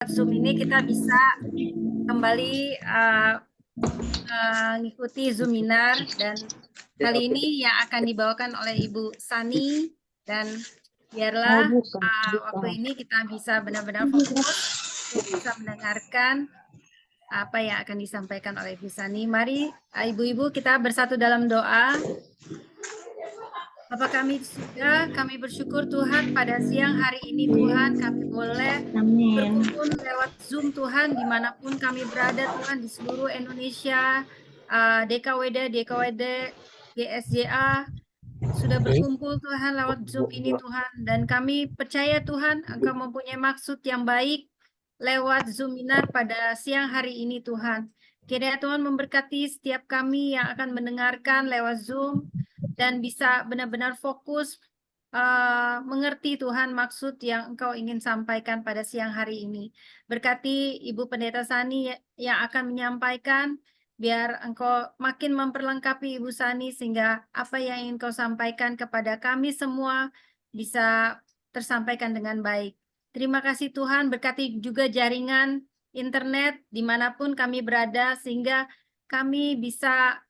Zoom ini kita bisa kembali mengikuti Zoominar, dan kali ini yang akan dibawakan oleh Ibu Sani, dan biarlah waktu ini kita bisa benar-benar fokus untuk bisa mendengarkan apa yang akan disampaikan oleh Ibu Sani. Mari ibu-ibu kita bersatu dalam doa. Bapa kami di surga, kami bersyukur Tuhan pada siang hari ini Tuhan kami boleh berkumpul lewat Zoom Tuhan dimanapun kami berada Tuhan di seluruh Indonesia, DKWD, GSJA sudah berkumpul Tuhan lewat Zoom ini Tuhan, dan kami percaya Tuhan Engkau mempunyai maksud yang baik lewat Zoominar pada siang hari ini Tuhan. Kiranya Tuhan memberkati setiap kami yang akan mendengarkan lewat Zoom dan bisa benar-benar fokus mengerti Tuhan maksud yang Engkau ingin sampaikan pada siang hari ini. Berkati Ibu Pendeta Sani yang akan menyampaikan, biar Engkau makin memperlengkapi Ibu Sani sehingga apa yang ingin Kau sampaikan kepada kami semua bisa tersampaikan dengan baik. Terima kasih Tuhan, berkati juga jaringan internet dimanapun kami berada sehingga kami bisa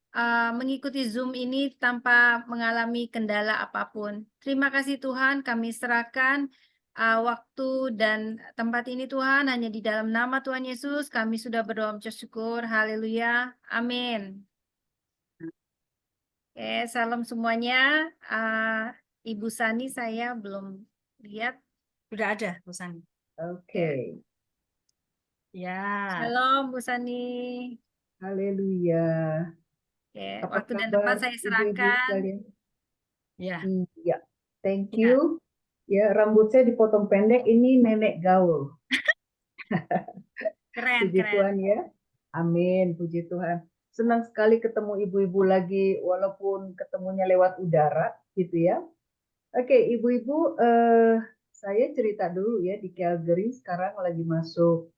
mengikuti Zoom ini tanpa mengalami kendala apapun. Terima kasih Tuhan, kami serahkan waktu dan tempat ini Tuhan, hanya di dalam nama Tuhan Yesus kami sudah berdoa bersyukur. Haleluya. Amin. Oke, salam semuanya. Ibu Sani saya belum lihat. Sudah ada, Bu Sani. Oke. Ya. Shalom, Bu Sani. Haleluya. Oke, Apa waktu dan kabar, tempat saya ibu-ibu serahkan. sekalian? Ya. Iya, thank you. Ya, rambut saya dipotong pendek, ini nenek gaul. Keren, Puji keren. Tuhan ya. Amin, puji Tuhan. Senang sekali ketemu ibu-ibu lagi, walaupun ketemunya lewat udara, gitu ya. Oke, ibu-ibu, saya cerita dulu ya, di Calgary sekarang lagi masuk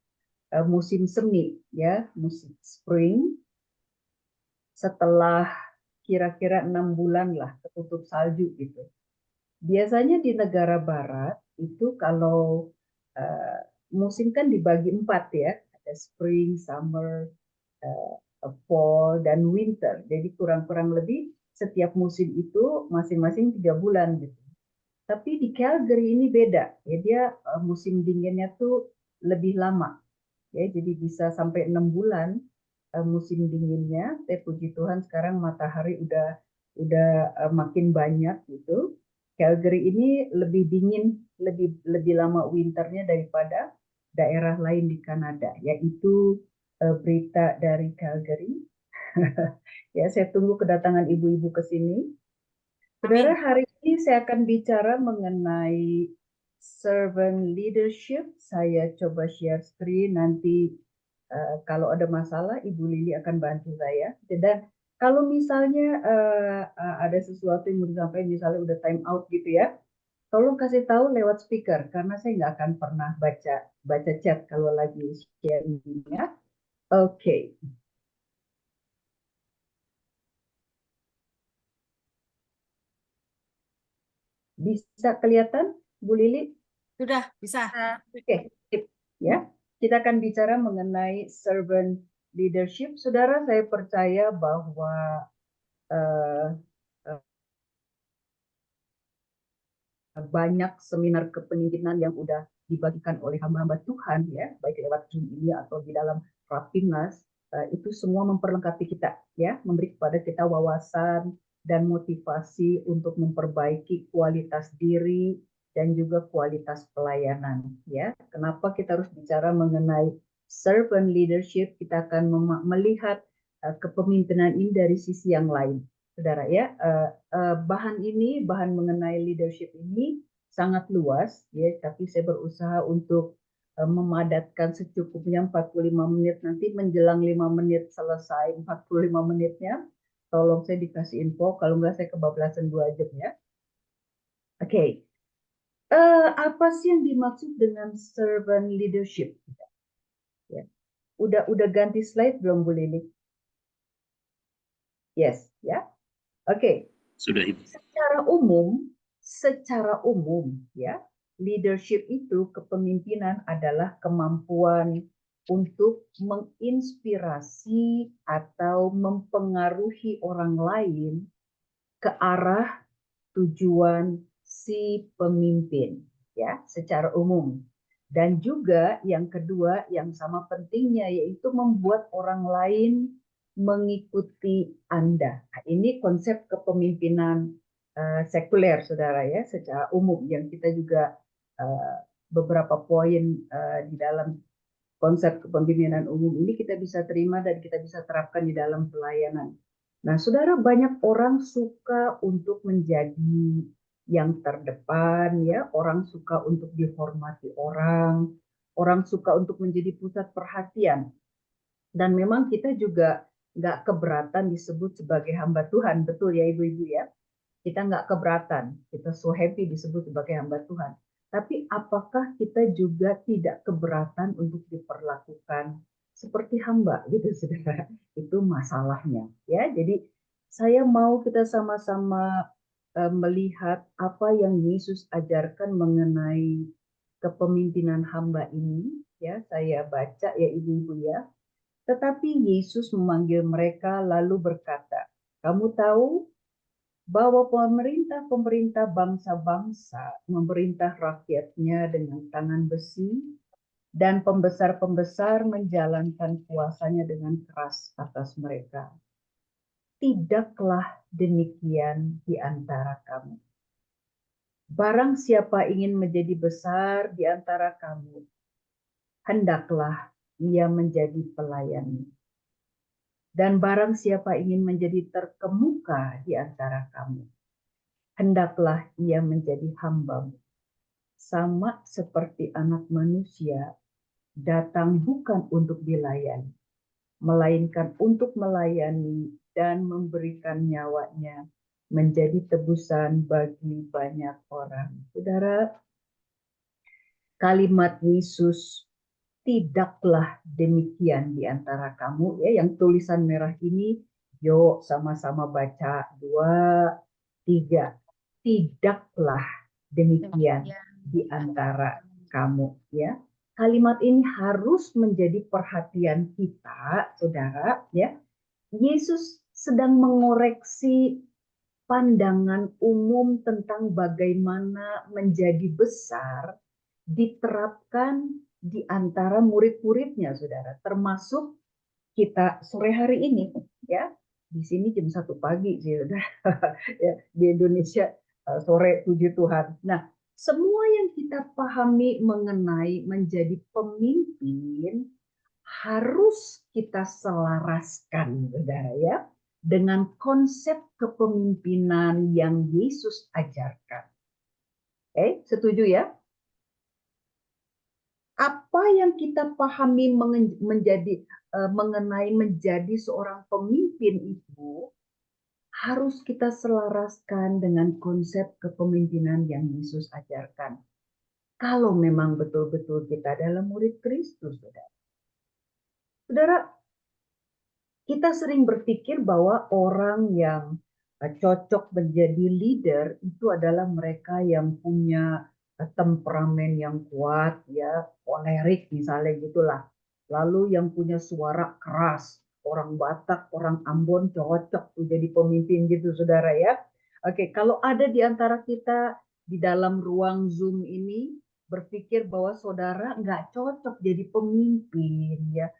musim semi, ya, musim spring. Setelah kira-kira 6 bulan lah ketutup salju gitu. Biasanya di negara barat itu kalau musim kan dibagi 4 ya, ada spring, summer, fall, dan winter. Jadi kurang-kurang lebih setiap musim itu masing-masing 3 bulan gitu. Tapi di Calgary ini beda, ya dia musim dinginnya tuh lebih lama, ya jadi bisa sampai 6 bulan musim dinginnya. Puji Tuhan sekarang matahari udah makin banyak gitu. Calgary ini lebih dingin, lebih lama winternya daripada daerah lain di Kanada, yaitu berita dari Calgary. Ya, saya tunggu kedatangan ibu-ibu ke sini. Saudara, hari ini saya akan bicara mengenai servant leadership. Saya coba share screen, nanti kalau ada masalah Ibu Lili akan bantu saya. Dan kalau misalnya ada sesuatu yang mau disampaikan, misalnya udah time out gitu ya, tolong kasih tahu lewat speaker, karena saya nggak akan pernah baca chat kalau lagi sharing ya. Oke. Bisa kelihatan, Bu Lili? Sudah, bisa. Oke, ya. Kita akan bicara mengenai servant leadership. Saudara, saya percaya bahwa banyak seminar kepemimpinan yang udah dibagikan oleh hamba-hamba Tuhan ya, baik lewat Zoom ini atau di dalam Rapimnas, itu semua memperlengkapi kita ya, memberi kepada kita wawasan dan motivasi untuk memperbaiki kualitas diri dan juga kualitas pelayanan ya. Kenapa kita harus bicara mengenai servant leadership? Kita akan melihat kepemimpinan ini dari sisi yang lain. Saudara ya, bahan mengenai leadership ini sangat luas ya, tapi saya berusaha untuk memadatkan secukupnya 45 menit, nanti menjelang 5 menit selesai 45 menitnya. Tolong saya dikasih info, kalau enggak saya kebablasan 2 jam ya. Oke. Apa sih yang dimaksud dengan servant leadership? Ya. Udah ganti slide belum Bu Lili? Yes, ya. Oke. Sudah, Ibu. Secara umum ya, leadership itu, kepemimpinan adalah kemampuan untuk menginspirasi atau mempengaruhi orang lain ke arah tujuan si pemimpin, ya, secara umum. Dan juga yang kedua yang sama pentingnya yaitu membuat orang lain mengikuti Anda. Nah, ini konsep kepemimpinan sekuler, saudara, ya, secara umum yang kita juga beberapa poin di dalam konsep kepemimpinan umum ini kita bisa terima dan kita bisa terapkan di dalam pelayanan. Nah, saudara, banyak orang suka untuk menjadi yang terdepan, ya. Orang suka untuk dihormati orang suka untuk menjadi pusat perhatian. Dan memang kita juga nggak keberatan disebut sebagai hamba Tuhan, betul ya ibu-ibu ya? Kita nggak keberatan, kita so happy disebut sebagai hamba Tuhan. Tapi apakah kita juga tidak keberatan untuk diperlakukan seperti hamba gitu, saudara? Itu masalahnya, ya. Jadi saya mau kita sama-sama melihat apa yang Yesus ajarkan mengenai kepemimpinan hamba ini, ya. Saya baca ya ibu-ibu ya. Tetapi Yesus memanggil mereka lalu berkata, "Kamu tahu bahwa pemerintah-pemerintah bangsa-bangsa memerintah rakyatnya dengan tangan besi dan pembesar-pembesar menjalankan kuasanya dengan keras atas mereka. Tidaklah demikian di antara kamu. Barang siapa ingin menjadi besar di antara kamu, hendaklah ia menjadi pelayan. Dan barang siapa ingin menjadi terkemuka di antara kamu, hendaklah ia menjadi hambamu. Sama seperti Anak Manusia datang bukan untuk dilayani, melainkan untuk melayani dan memberikan nyawanya menjadi tebusan bagi banyak orang." Saudara, kalimat Yesus, "Tidaklah demikian di antara kamu," ya, yang tulisan merah ini, yuk sama-sama baca, 2, 3. Tidaklah demikian di antara kamu, ya. Kalimat ini harus menjadi perhatian kita, saudara, ya. Yesus sedang mengoreksi pandangan umum tentang bagaimana menjadi besar diterapkan di antara murid-muridnya, saudara, termasuk kita sore hari ini, ya. Di sini jam 1 pagi sih, saudara. Ya, di Indonesia sore, puji Tuhan. Nah, semua yang kita pahami mengenai menjadi pemimpin harus kita selaraskan, saudara, ya, dengan konsep kepemimpinan yang Yesus ajarkan. Oke, setuju ya? Apa yang kita pahami mengenai menjadi seorang pemimpin itu harus kita selaraskan dengan konsep kepemimpinan yang Yesus ajarkan. Kalau memang betul-betul kita adalah murid Kristus, saudara. Saudara, kita sering berpikir bahwa orang yang cocok menjadi leader itu adalah mereka yang punya temperamen yang kuat, ya, kolerik misalnya gitulah. Lalu yang punya suara keras, orang Batak, orang Ambon cocok tuh jadi pemimpin gitu, saudara, ya. Oke, kalau ada di antara kita di dalam ruang Zoom ini berpikir bahwa saudara nggak cocok jadi pemimpin, ya.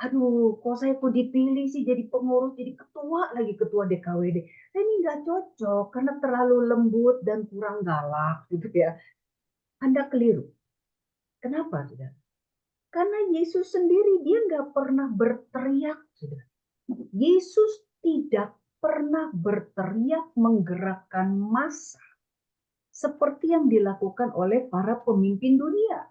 Aduh, kok saya dipilih sih jadi pengurus, jadi ketua lagi, ketua DKWD. Saya ini nggak cocok karena terlalu lembut dan kurang galak gitu ya. Anda keliru. Kenapa, saudara? Karena Yesus sendiri dia nggak pernah berteriak, saudara. Yesus tidak pernah berteriak menggerakkan massa seperti yang dilakukan oleh para pemimpin dunia.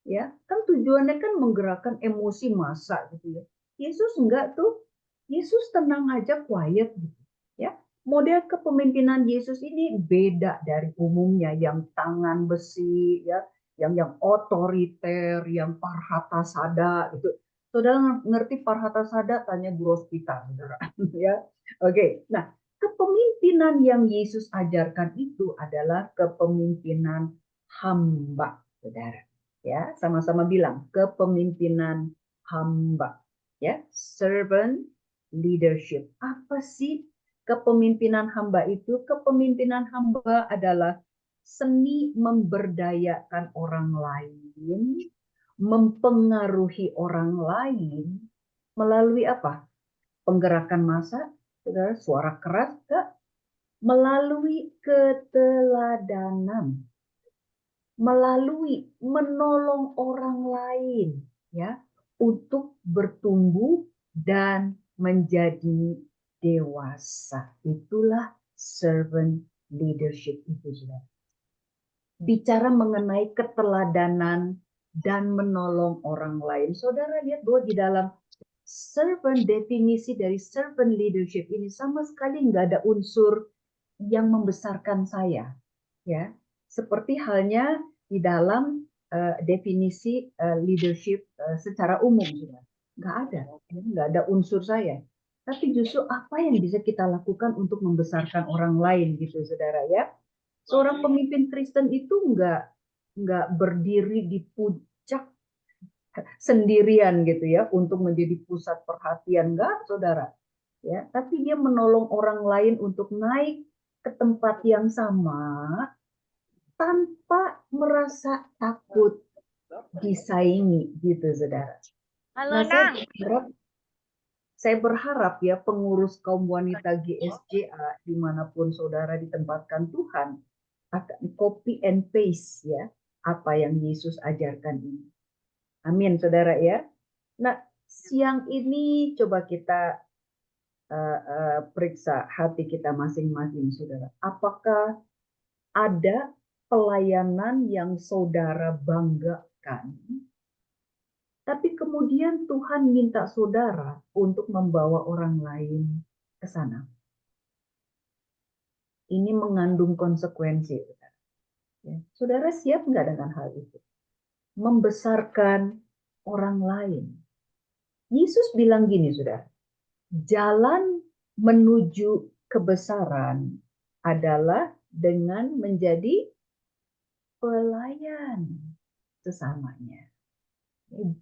Ya, kan tujuannya kan menggerakkan emosi massa gitu ya. Yesus enggak tuh. Yesus tenang aja, quiet gitu, ya. Model kepemimpinan Yesus ini beda dari umumnya yang tangan besi, ya, yang otoriter, yang parhatasada gitu. Saudara ngerti parhatasada? Tanya guru kita, saudara. Ya, oke. Nah, kepemimpinan yang Yesus ajarkan itu adalah kepemimpinan hamba, saudara. Ya, sama-sama bilang kepemimpinan hamba. Ya, servant leadership. Apa sih kepemimpinan hamba itu? Kepemimpinan hamba adalah seni memberdayakan orang lain, mempengaruhi orang lain melalui apa? Penggerakan massa, saudara, suara keras, melalui keteladanan, melalui menolong orang lain, ya, untuk bertumbuh dan menjadi dewasa. Itulah servant leadership itu, saudara. Bicara mengenai keteladanan dan menolong orang lain, saudara lihat bahwa di dalam servant, definisi dari servant leadership ini sama sekali nggak ada unsur yang membesarkan saya, ya. Seperti halnya di dalam definisi leadership secara umum, juga nggak ada unsur saya. Tapi justru apa yang bisa kita lakukan untuk membesarkan orang lain, gitu, saudara, ya. Seorang pemimpin Kristen itu nggak berdiri di puncak sendirian, gitu ya, untuk menjadi pusat perhatian, enggak, saudara, ya, tapi dia menolong orang lain untuk naik ke tempat yang sama tanpa merasa takut disaingi, gitu, saudara. Halo, Nah, Nang. saya berharap ya pengurus kaum wanita GSJA dimanapun saudara ditempatkan Tuhan akan copy and paste ya apa yang Yesus ajarkan ini. Amin, saudara, ya. Nah, siang ini coba kita periksa hati kita masing-masing, saudara. Apakah ada pelayanan yang saudara banggakan, tapi kemudian Tuhan minta saudara untuk membawa orang lain ke sana? Ini mengandung konsekuensi, saudara. Ya. Saudara siap nggak dengan hal itu? Membesarkan orang lain. Yesus bilang gini, saudara. Jalan menuju kebesaran adalah dengan menjadi pelayan sesamanya.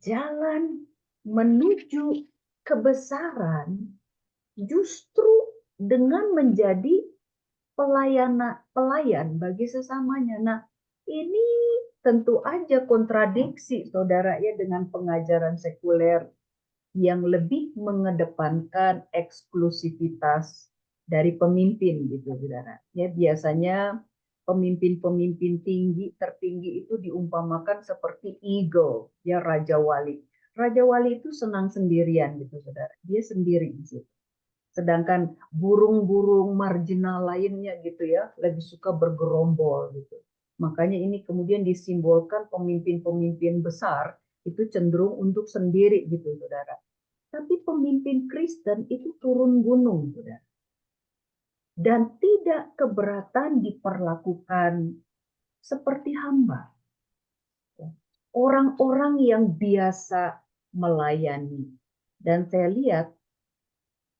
Jalan menuju kebesaran justru dengan menjadi pelayan bagi sesamanya. Nah, ini tentu aja kontradiksi, saudara, ya, dengan pengajaran sekuler yang lebih mengedepankan eksklusivitas dari pemimpin, gitu, saudara. Ya, biasanya pemimpin-pemimpin tertinggi itu diumpamakan seperti eagle, ya, raja wali. Raja wali itu senang sendirian, gitu, saudara. Dia sendiri di situ. Sedangkan burung-burung marginal lainnya, gitu ya, lebih suka bergerombol, gitu. Makanya ini kemudian disimbolkan pemimpin-pemimpin besar itu cenderung untuk sendiri, gitu, saudara. Tapi pemimpin Kristen itu turun gunung, saudara. Dan tidak keberatan diperlakukan seperti hamba. Orang-orang yang biasa melayani. Dan saya lihat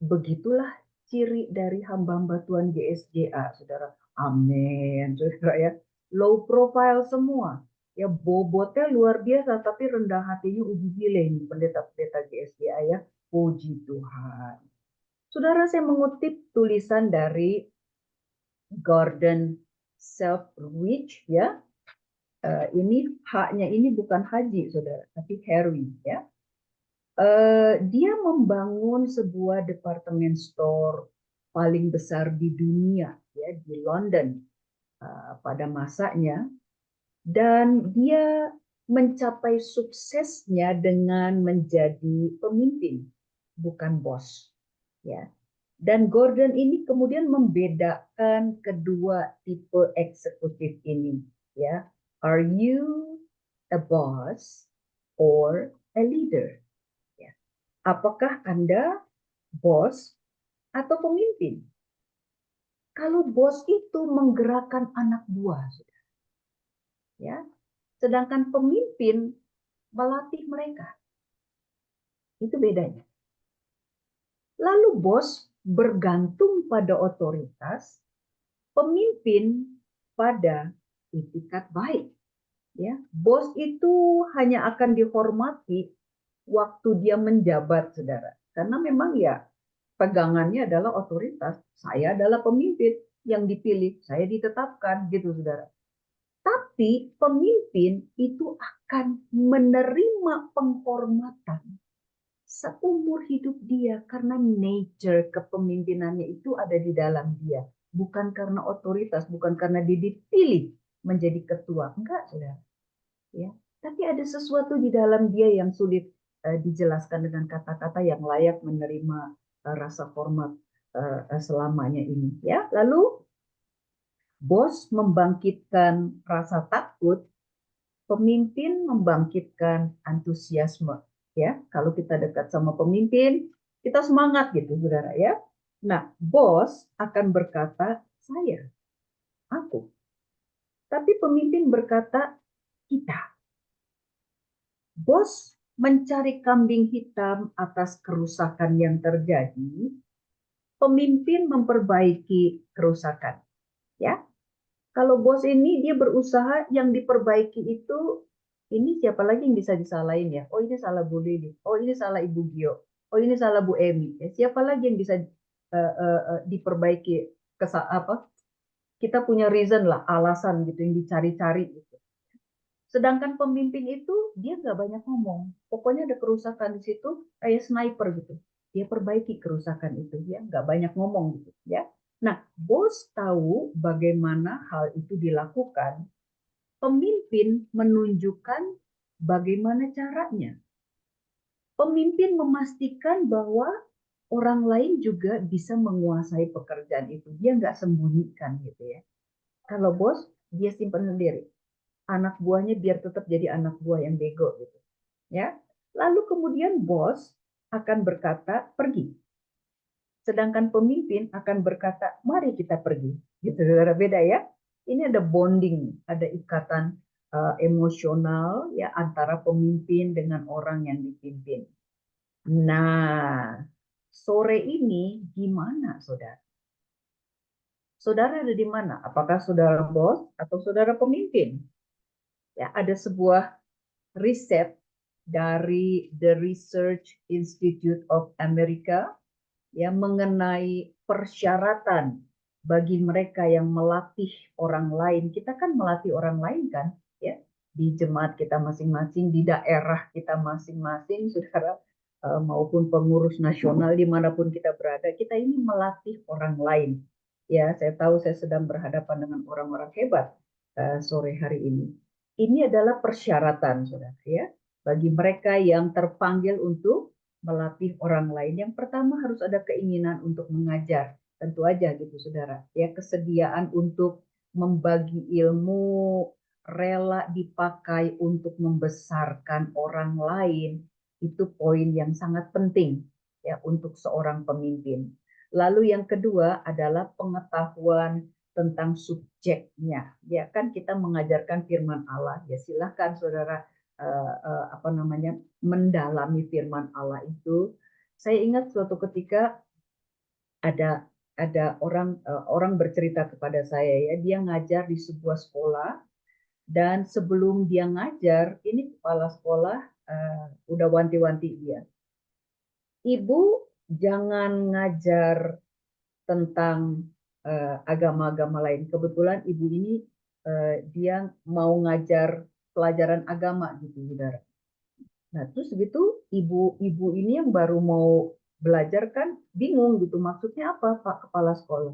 begitulah ciri dari hamba-hamba Tuhan GSJA, saudara. Amin, saudara, ya. Low profile semua. Ya, bobotnya luar biasa, tapi rendah hatinya uji giling pendeta-pendeta GSJA, ya. Puji Tuhan. Saudara, saya mengutip tulisan dari Gordon Selfridge, ya. Ini haknya ini bukan Haji, saudara, tapi Harry, ya. Dia membangun sebuah departemen store paling besar di dunia, ya, di London pada masanya, dan dia mencapai suksesnya dengan menjadi pemimpin, bukan bos, ya. Dan Gordon ini kemudian membedakan kedua tipe eksekutif ini, ya. Are you a boss or a leader? Apakah Anda bos atau pemimpin? Kalau bos itu menggerakkan anak buah, ya, sedangkan pemimpin melatih mereka. Itu bedanya. Lalu bos bergantung pada otoritas, pemimpin pada itikat baik. Ya, bos itu hanya akan dihormati waktu dia menjabat, saudara. Karena memang ya pegangannya adalah otoritas. Saya adalah pemimpin yang dipilih, saya ditetapkan gitu, saudara. Tapi pemimpin itu akan menerima penghormatan seumur hidup dia karena nature kepemimpinannya itu ada di dalam dia. Bukan karena otoritas, bukan karena dia dipilih menjadi ketua. Enggak, saudara. Ya, tapi ada sesuatu di dalam dia yang sulit dijelaskan dengan kata-kata yang layak menerima rasa hormat selamanya ini. Ya, lalu bos membangkitkan rasa takut, pemimpin membangkitkan antusiasme. Ya, kalau kita dekat sama pemimpin, kita semangat gitu, saudara ya. Nah, bos akan berkata saya, aku. Tapi pemimpin berkata kita. Bos mencari kambing hitam atas kerusakan yang terjadi, pemimpin memperbaiki kerusakan. Ya, kalau bos ini dia berusaha yang diperbaiki itu, ini siapa lagi yang bisa disalahin ya? Oh ini salah Bu Lili, oh ini salah Ibu Gio, oh ini salah Bu Emi. Ya, siapa lagi yang bisa diperbaiki? Apa? Kita punya reason lah, alasan gitu yang dicari-cari gitu. Sedangkan pemimpin itu dia nggak banyak ngomong. Pokoknya ada kerusakan di situ kayak sniper gitu. Dia perbaiki kerusakan itu, ya nggak banyak ngomong gitu, ya. Nah, bos tahu bagaimana hal itu dilakukan. Pemimpin menunjukkan bagaimana caranya. Pemimpin memastikan bahwa orang lain juga bisa menguasai pekerjaan itu. Dia nggak sembunyikan gitu ya. Kalau bos, dia simpan sendiri. Anak buahnya biar tetap jadi anak buah yang bego gitu. Ya. Lalu kemudian bos akan berkata pergi. Sedangkan pemimpin akan berkata mari kita pergi. Gitu, saudara, beda ya. Ini ada bonding, ada ikatan emosional ya antara pemimpin dengan orang yang dipimpin. Nah, sore ini gimana, saudara? Saudara ada di mana? Apakah saudara bos atau saudara pemimpin? Ya, ada sebuah riset dari The Research Institute of America yang mengenai persyaratan bagi mereka yang melatih orang lain. Kita kan melatih orang lain kan, ya, di jemaat kita masing-masing, di daerah kita masing-masing, saudara, maupun pengurus nasional dimanapun kita berada, kita ini melatih orang lain. Ya, saya tahu saya sedang berhadapan dengan orang-orang hebat sore hari ini. Ini adalah persyaratan, saudara, ya, bagi mereka yang terpanggil untuk melatih orang lain. Yang pertama harus ada keinginan untuk mengajar, tentu aja gitu, saudara. Ya, kesediaan untuk membagi ilmu, rela dipakai untuk membesarkan orang lain, itu poin yang sangat penting ya untuk seorang pemimpin. Lalu yang kedua adalah pengetahuan tentang subjeknya. Ya kan kita mengajarkan firman Allah. Ya silakan saudara apa namanya mendalami firman Allah itu. Saya ingat suatu ketika ada orang bercerita kepada saya ya, dia ngajar di sebuah sekolah dan sebelum dia ngajar, ini kepala sekolah udah wanti-wanti dia. Ibu jangan ngajar tentang agama-agama lain. Kebetulan ibu ini dia mau ngajar pelajaran agama gitu, saudara. Nah, terus gitu ibu-ibu ini yang baru mau belajar kan bingung gitu, maksudnya apa Pak Kepala Sekolah.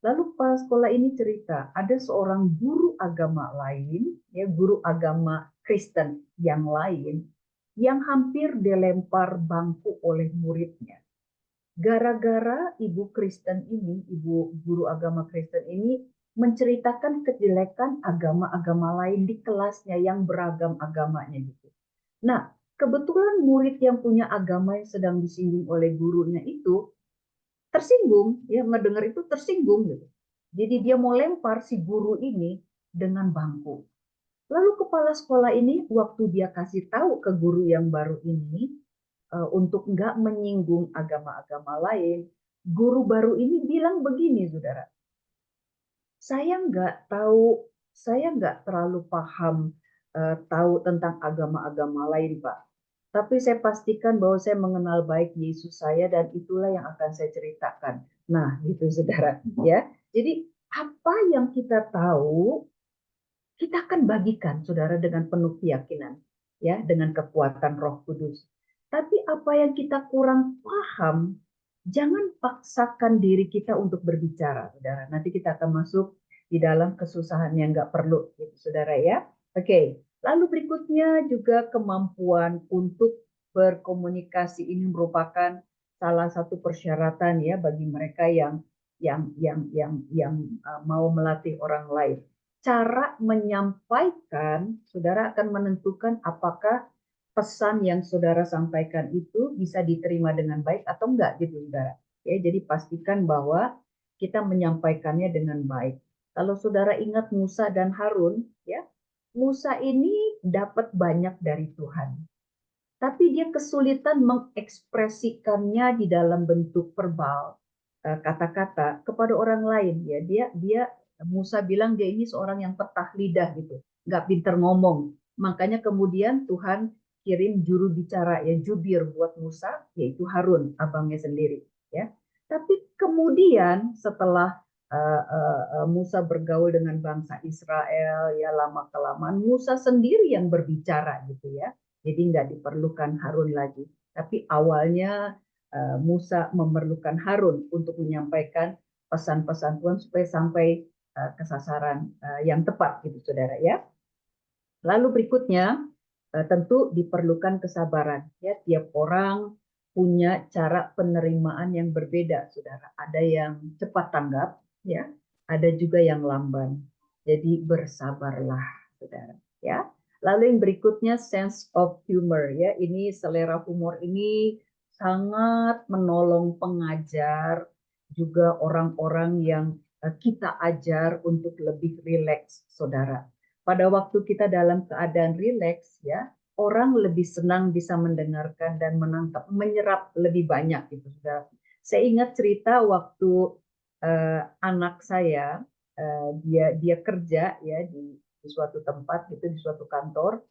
Lalu Kepala Sekolah ini cerita, ada seorang guru agama lain, ya guru agama Kristen yang lain, yang hampir dilempar bangku oleh muridnya. Gara-gara ibu Kristen ini, ibu guru agama Kristen ini menceritakan kejelekan agama-agama lain di kelasnya yang beragam agamanya gitu. Nah, kebetulan murid yang punya agama yang sedang disinggung oleh gurunya itu tersinggung, ya mendengar itu tersinggung gitu. Jadi dia mau lempar si guru ini dengan bangku. Lalu kepala sekolah ini waktu dia kasih tahu ke guru yang baru ini untuk nggak menyinggung agama-agama lain, guru baru ini bilang begini, saudara. Saya nggak tahu, saya nggak terlalu paham tahu tentang agama-agama lain, Pak. Tapi saya pastikan bahwa saya mengenal baik Yesus saya dan itulah yang akan saya ceritakan. Nah, gitu saudara, ya. Jadi apa yang kita tahu, kita akan bagikan saudara dengan penuh keyakinan, ya, dengan kekuatan Roh Kudus. Tapi apa yang kita kurang paham, jangan paksakan diri kita untuk berbicara, saudara. Nanti kita akan masuk di dalam kesusahan yang nggak perlu, gitu, saudara ya. Oke, lalu berikutnya juga kemampuan untuk berkomunikasi ini merupakan salah satu persyaratan ya bagi mereka yang mau melatih orang lain. Cara menyampaikan, saudara akan menentukan apakah pesan yang saudara sampaikan itu bisa diterima dengan baik atau enggak gitu saudara. Ya, jadi pastikan bahwa kita menyampaikannya dengan baik. Kalau saudara ingat Musa dan Harun, ya, Musa ini dapat banyak dari Tuhan. Tapi dia kesulitan mengekspresikannya di dalam bentuk verbal, kata-kata kepada orang lain. Ya, dia Musa bilang dia ini seorang yang petah lidah gitu, nggak pinter ngomong. Makanya kemudian Tuhan kirim juru bicara ya jubir buat Musa, yaitu Harun, abangnya sendiri. Ya, tapi kemudian setelah Musa bergaul dengan bangsa Israel, ya lama kelamaan Musa sendiri yang berbicara gitu ya. Jadi nggak diperlukan Harun lagi. Tapi awalnya Musa memerlukan Harun untuk menyampaikan pesan-pesan Tuhan supaya sampai ke sasaran yang tepat gitu saudara ya. Lalu berikutnya tentu diperlukan kesabaran ya. Tiap orang punya cara penerimaan yang berbeda saudara. Ada yang cepat tanggap ya, ada juga yang lamban. Jadi bersabarlah saudara ya. Lalu yang berikutnya sense of humor ya. Ini selera humor ini sangat menolong pengajar juga orang-orang yang kita ajar untuk lebih rileks saudara. Pada waktu kita dalam keadaan rileks ya, orang lebih senang bisa mendengarkan dan menangkap, menyerap lebih banyak gitu sudah. Saya ingat cerita waktu anak saya dia kerja ya di suatu tempat gitu di suatu kantor.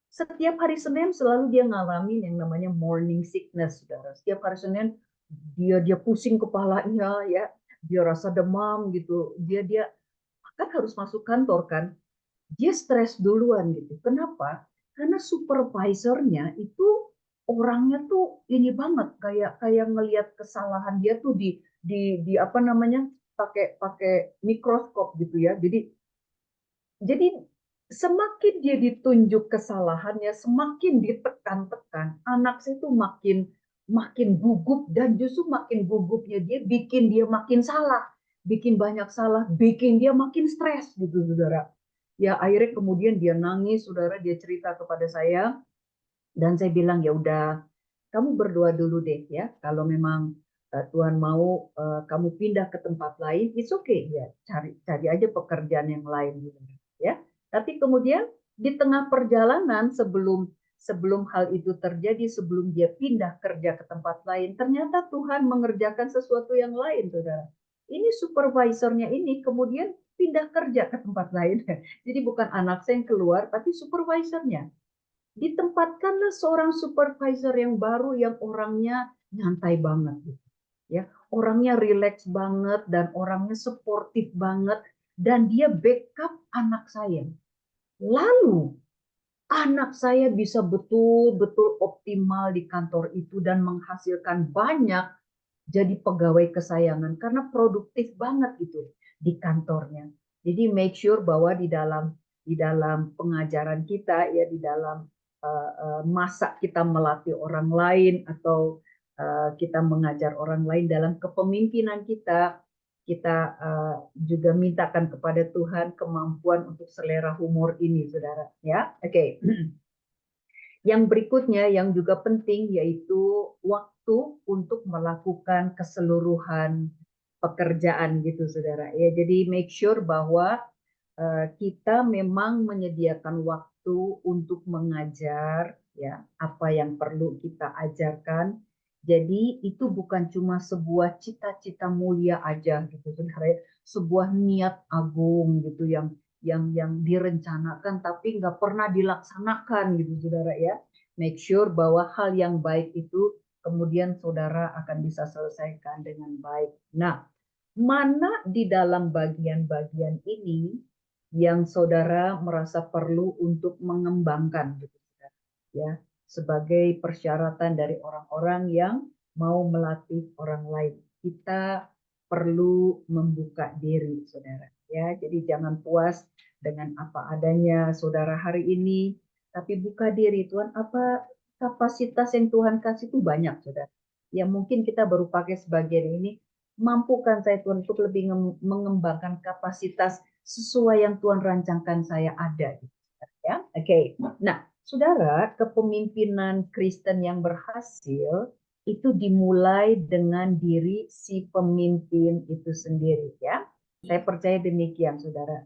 Setiap hari Senin selalu dia ngalamin yang namanya morning sickness, saudara. Setiap hari Senin dia pusing kepalanya ya, dia rasa demam gitu. Dia kan harus masuk kantor kan, dia stres duluan gitu. Kenapa? Karena supervisornya itu orangnya tuh ini banget kayak kayak ngelihat kesalahan dia tuh di apa namanya pakai pakai mikroskop gitu ya. Jadi semakin dia ditunjuk kesalahannya, semakin ditekan-tekan, anak saya tuh makin makin gugup dan justru makin gugupnya dia bikin dia makin salah, bikin banyak salah, bikin dia makin stres gitu, saudara. Ya akhirnya kemudian dia nangis, saudara, dia cerita kepada saya dan saya bilang ya udah, kamu berdoa dulu deh ya. Kalau memang Tuhan mau kamu pindah ke tempat lain, it's okay ya. Cari aja pekerjaan yang lain gitu ya. Tapi kemudian di tengah perjalanan sebelum sebelum hal itu terjadi, sebelum dia pindah kerja ke tempat lain, ternyata Tuhan mengerjakan sesuatu yang lain, saudara. Ini supervisornya ini kemudian pindah kerja ke tempat lain. Jadi bukan anak saya yang keluar, tapi supervisornya. Ditempatkanlah seorang supervisor yang baru yang orangnya nyantai banget gitu. Ya, orangnya rileks banget dan orangnya suportif banget dan dia backup anak saya. Lalu anak saya bisa betul-betul optimal di kantor itu dan menghasilkan banyak jadi pegawai kesayangan karena produktif banget itu di kantornya. Jadi make sure bahwa di dalam pengajaran kita ya di dalam masa kita melatih orang lain atau kita mengajar orang lain dalam kepemimpinan kita juga mintakan kepada Tuhan kemampuan untuk selera humor ini, saudara. Ya, oke. Yang berikutnya yang juga penting yaitu waktu untuk melakukan keseluruhan pekerjaan gitu saudara. Ya, jadi make sure bahwa kita memang menyediakan waktu untuk mengajar ya apa yang perlu kita ajarkan. Jadi itu bukan cuma sebuah cita-cita mulia aja gitu saudara, sebuah niat agung gitu yang direncanakan tapi nggak pernah dilaksanakan gitu saudara ya. Make sure bahwa hal yang baik itu kemudian saudara akan bisa selesaikan dengan baik. Nah, mana di dalam bagian-bagian ini yang saudara merasa perlu untuk mengembangkan gitu saudara, ya, sebagai persyaratan dari orang-orang yang mau melatih orang lain. Kita perlu membuka diri saudara, ya. Jadi jangan puas dengan apa adanya saudara hari ini, tapi buka diri. Tuhan, apa kapasitas yang Tuhan kasih itu banyak saudara. Ya mungkin kita baru pakai sebagian ini, mampukan saya Tuhan untuk lebih mengembangkan kapasitas sesuai yang Tuhan rancangkan saya ada. Ya, oke. Nah, saudara, kepemimpinan Kristen yang berhasil itu dimulai dengan diri si pemimpin itu sendiri, ya. Saya percaya demikian, saudara.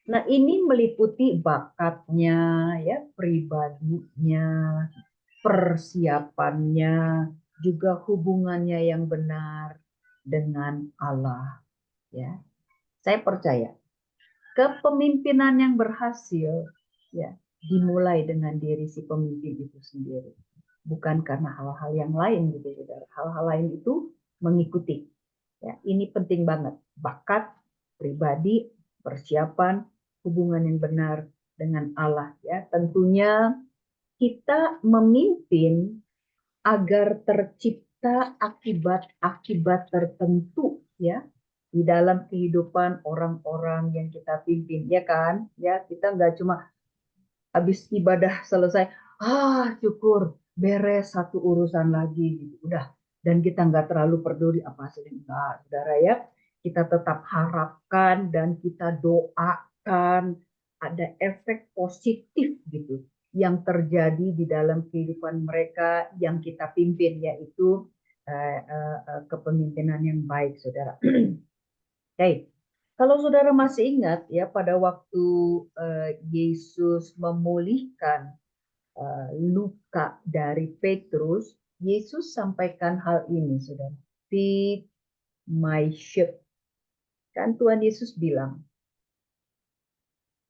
Nah, ini meliputi bakatnya, ya, pribadinya, persiapannya, juga hubungannya yang benar dengan Allah, ya. Saya percaya kepemimpinan yang berhasil ya dimulai dengan diri si pemimpin itu sendiri, bukan karena hal-hal yang lain gitu saudara. Hal-hal lain itu mengikuti. Ya, ini penting banget. Bakat, pribadi, persiapan, hubungan yang benar dengan Allah ya. Tentunya kita memimpin agar tercipta akibat-akibat tertentu ya di dalam kehidupan orang-orang yang kita pimpin, ya kan? Ya, kita nggak cuma habis ibadah selesai, syukur beres satu urusan lagi gitu, udah, dan kita nggak terlalu peduli apa hasilnya. Enggak, saudara ya, kita tetap harapkan dan kita doakan ada efek positif gitu yang terjadi di dalam kehidupan mereka yang kita pimpin, yaitu kepemimpinan yang baik, saudara. Oke, kalau saudara masih ingat ya pada waktu Yesus memulihkan luka dari Petrus, Yesus sampaikan hal ini, saudara. Feed my sheep. Kan Tuhan Yesus bilang,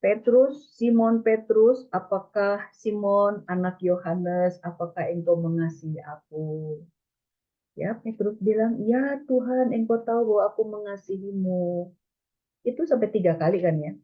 Petrus, Simon Petrus, apakah Simon anak Yohanes, apakah engkau mengasihi aku? Ya, Petrus bilang, ya Tuhan, engkau tahu bahwa aku mengasihimu. Itu sampai 3 kali kan ya.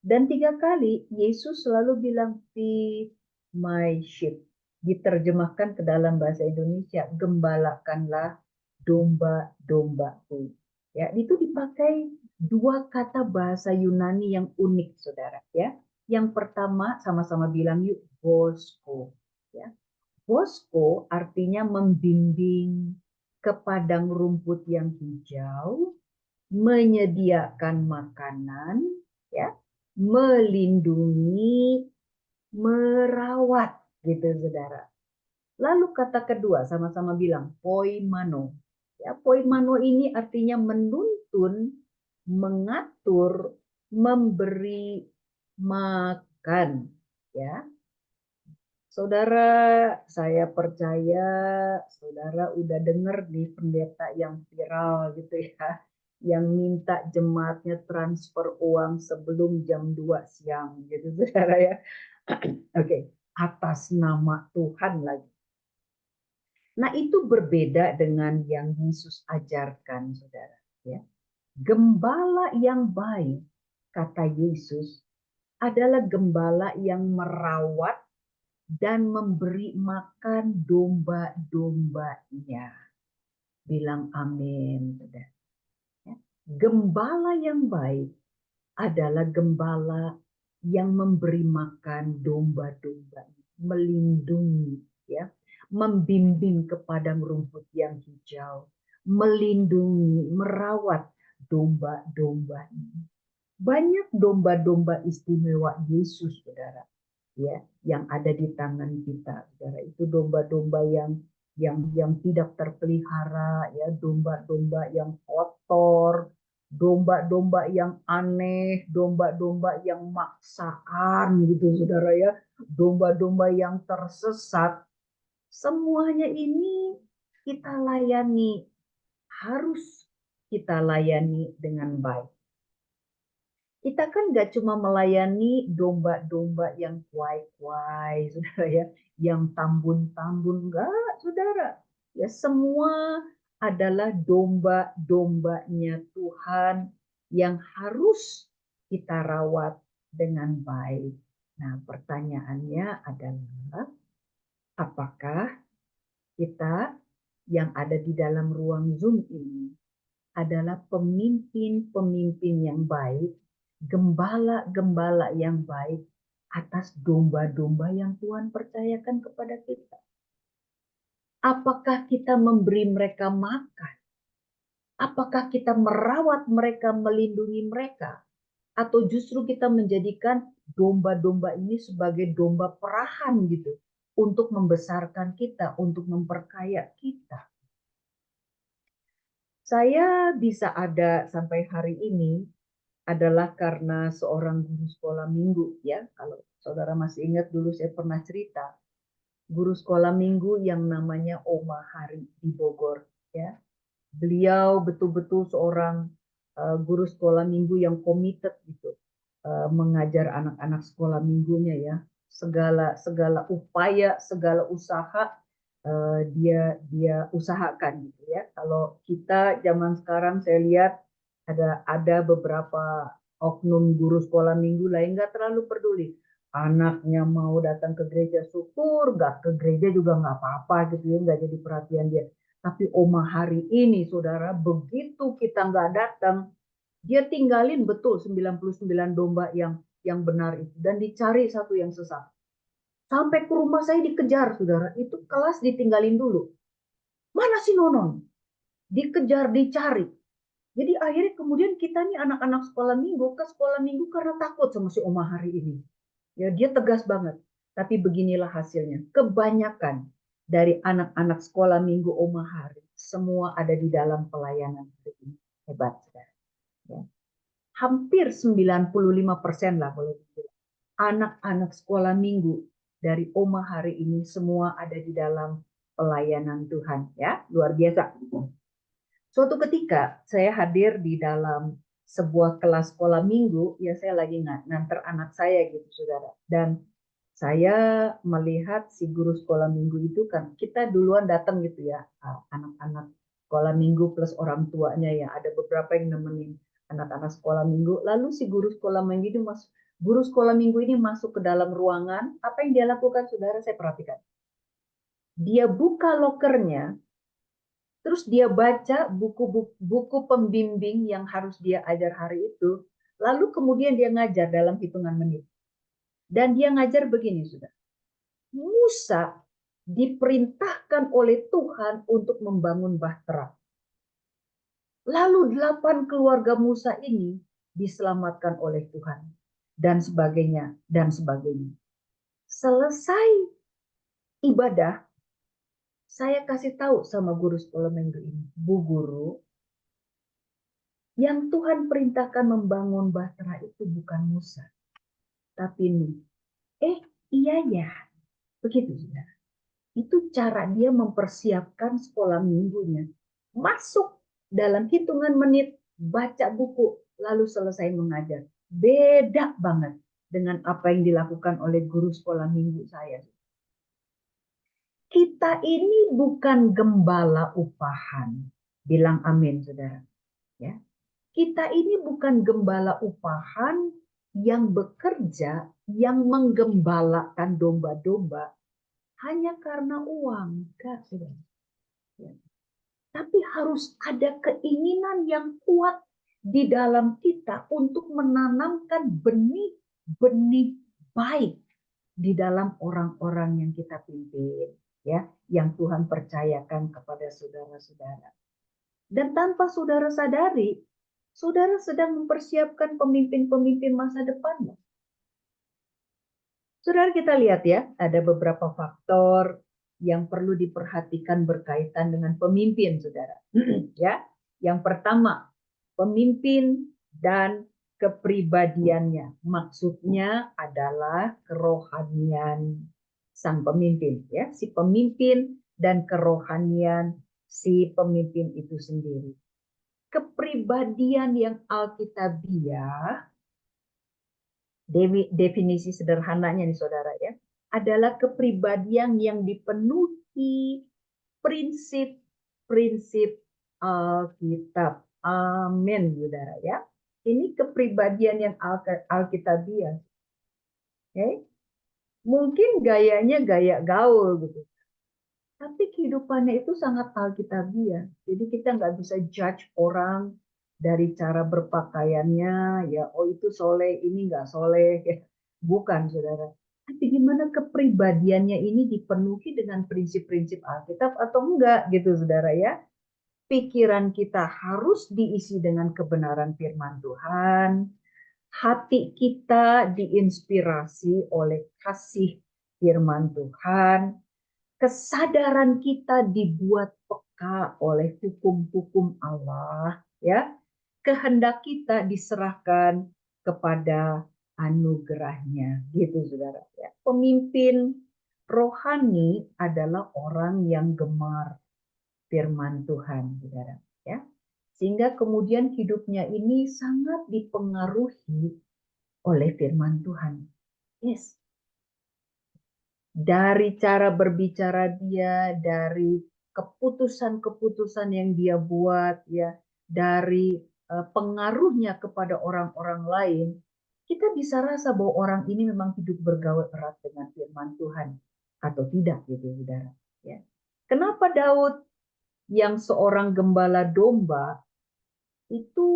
Dan 3 kali Yesus selalu bilang feed my sheep. Diterjemahkan ke dalam bahasa Indonesia, gembalakanlah domba-dombaku. Ya, itu dipakai 2 kata bahasa Yunani yang unik, saudara. Ya, yang pertama sama-sama bilang yuk bosko. Ya, bosko artinya membimbing ke padang rumput yang hijau, menyediakan makanan, ya, melindungi, merawat, gitu saudara. Lalu kata kedua sama-sama bilang poimano. Ya, poimano ini artinya menuntun, mengatur, memberi makan. Ya, saudara, saya percaya saudara udah dengar nih pendeta yang viral gitu ya, yang minta jemaatnya transfer uang sebelum jam 2 siang gitu saudara ya. Oke, atas nama Tuhan lagi. Nah, itu berbeda dengan yang Yesus ajarkan, saudara. Ya. Gembala yang baik, kata Yesus, adalah gembala yang merawat dan memberi makan domba-dombanya. Bilang amin, saudara. Ya. Gembala yang baik adalah gembala yang memberi makan domba-domba, melindungi, ya, membimbing ke padang rumput yang hijau, melindungi, merawat domba-domba ini. Banyak domba-domba istimewa Yesus, saudara, ya, yang ada di tangan kita, saudara. Itu domba-domba yang tidak terpelihara, ya, domba-domba yang kotor, domba-domba yang aneh, domba-domba yang maksaan gitu saudara ya, domba-domba yang tersesat. Semuanya ini kita layani, harus kita layani dengan baik. Kita kan nggak cuma melayani domba-domba yang kuai-kuai, saudara ya, yang tambun-tambun, enggak, saudara. Ya semua adalah domba-dombanya Tuhan yang harus kita rawat dengan baik. Nah, pertanyaannya adalah, apakah kita yang ada di dalam ruang Zoom ini adalah pemimpin-pemimpin yang baik, gembala-gembala yang baik atas domba-domba yang Tuhan percayakan kepada kita? Apakah kita memberi mereka makan? Apakah kita merawat mereka, melindungi mereka? Atau justru kita menjadikan domba-domba ini sebagai domba perahan gitu, untuk membesarkan kita, untuk memperkaya kita? Saya bisa ada sampai hari ini adalah karena seorang guru sekolah minggu, ya. Kalau saudara masih ingat, dulu saya pernah cerita guru sekolah minggu yang namanya Oma Hari di Bogor, ya. Beliau betul-betul seorang guru sekolah minggu yang committed gitu, mengajar anak-anak sekolah minggunya, ya. Segala upaya, segala usaha dia usahakan gitu, ya. Kalau kita zaman sekarang, saya lihat ada beberapa oknum guru sekolah minggu lain nggak terlalu peduli. Anaknya mau datang ke gereja, syukur, nggak ke gereja juga nggak apa-apa gitu ya, nggak jadi perhatian dia. Tapi Oma Hari ini, saudara, begitu kita nggak datang, dia tinggalin betul 99 domba yang benar itu, dan dicari satu yang sesat. Sampai ke rumah saya dikejar, saudara. Itu kelas ditinggalin dulu. Mana si Nonon? Dikejar, dicari. Jadi akhirnya kemudian kita nih anak-anak sekolah minggu ke sekolah minggu karena takut sama si Oma Hari ini. Ya, dia tegas banget. Tapi beginilah hasilnya. Kebanyakan dari anak-anak sekolah minggu Oma Hari semua ada di dalam pelayanan hari ini. Hebat, saudara. Ya. Hampir 95% lah boleh dibilang. Anak-anak sekolah minggu dari Oma Hari ini semua ada di dalam pelayanan Tuhan, ya. Luar biasa. Suatu ketika saya hadir di dalam sebuah kelas sekolah minggu, ya saya lagi nganter anak saya gitu, saudara. Dan saya melihat si guru sekolah minggu itu, kan kita duluan datang gitu ya, anak-anak sekolah minggu plus orang tuanya, ya. Ada beberapa yang nemenin anak-anak sekolah minggu. Lalu si guru sekolah minggu ini guru sekolah minggu ini masuk ke dalam ruangan. Apa yang dia lakukan, saudara? Saya perhatikan. Dia buka lokernya. Terus dia baca buku pembimbing yang harus dia ajar hari itu. Lalu kemudian dia ngajar dalam hitungan menit. Dan dia ngajar begini, sudah. Musa diperintahkan oleh Tuhan untuk membangun bahtera. Lalu 8 keluarga Musa ini diselamatkan oleh Tuhan. Dan sebagainya, dan sebagainya. Selesai ibadah, saya kasih tahu sama guru sekolah minggu ini, Bu Guru, yang Tuhan perintahkan membangun bahtera itu bukan Musa, tapi ini. Iya ya, begitu, saudara. Itu cara dia mempersiapkan sekolah minggunya. Masuk dalam hitungan menit, baca buku, lalu selesai mengajar. Beda banget dengan apa yang dilakukan oleh guru sekolah minggu saya. Kita ini bukan gembala upahan. Bilang amin, saudara. Ya. Kita ini bukan gembala upahan yang bekerja, yang menggembalakan domba-domba hanya karena uang. Enggak, saudara. Ya. Tapi harus ada keinginan yang kuat di dalam kita untuk menanamkan benih-benih baik di dalam orang-orang yang kita pimpin, ya, yang Tuhan percayakan kepada saudara-saudara. Dan tanpa saudara sadari, saudara sedang mempersiapkan pemimpin-pemimpin masa depan. Saudara, kita lihat ya, ada beberapa faktor yang perlu diperhatikan berkaitan dengan pemimpin, saudara. Ya, yang pertama, pemimpin dan kepribadiannya. Maksudnya adalah kerohanian sang pemimpin, ya, si pemimpin dan kerohanian si pemimpin itu sendiri. Kepribadian yang alkitabiah Definisi sederhananya nih saudara ya, adalah kepribadian yang dipenuhi prinsip-prinsip Alkitab. Amin, saudara ya. Ini kepribadian yang Alkitabiah. Okay? Mungkin gayanya gaya gaul gitu, tapi kehidupannya itu sangat Alkitabiah. Jadi kita nggak bisa judge orang dari cara berpakaiannya, ya, oh itu soleh, ini nggak soleh. Bukan, saudara. Tapi gimana kepribadiannya ini dipenuhi dengan prinsip-prinsip Alkitab atau enggak, gitu, saudara ya. Pikiran kita harus diisi dengan kebenaran firman Tuhan. Hati kita diinspirasi oleh kasih firman Tuhan. Kesadaran kita dibuat peka oleh hukum-hukum Allah, ya. Kehendak kita diserahkan kepada anugerahnya, gitu saudara. Ya. Pemimpin rohani adalah orang yang gemar firman Tuhan, saudara. Ya. Sehingga kemudian hidupnya ini sangat dipengaruhi oleh firman Tuhan. Yes. Dari cara berbicara dia, dari keputusan-keputusan yang dia buat, ya, dari pengaruhnya kepada orang-orang lain, kita bisa rasa bahwa orang ini memang hidup bergaul erat dengan firman Tuhan atau tidak, gitu, saudara. Ya. Kenapa Daud yang seorang gembala domba itu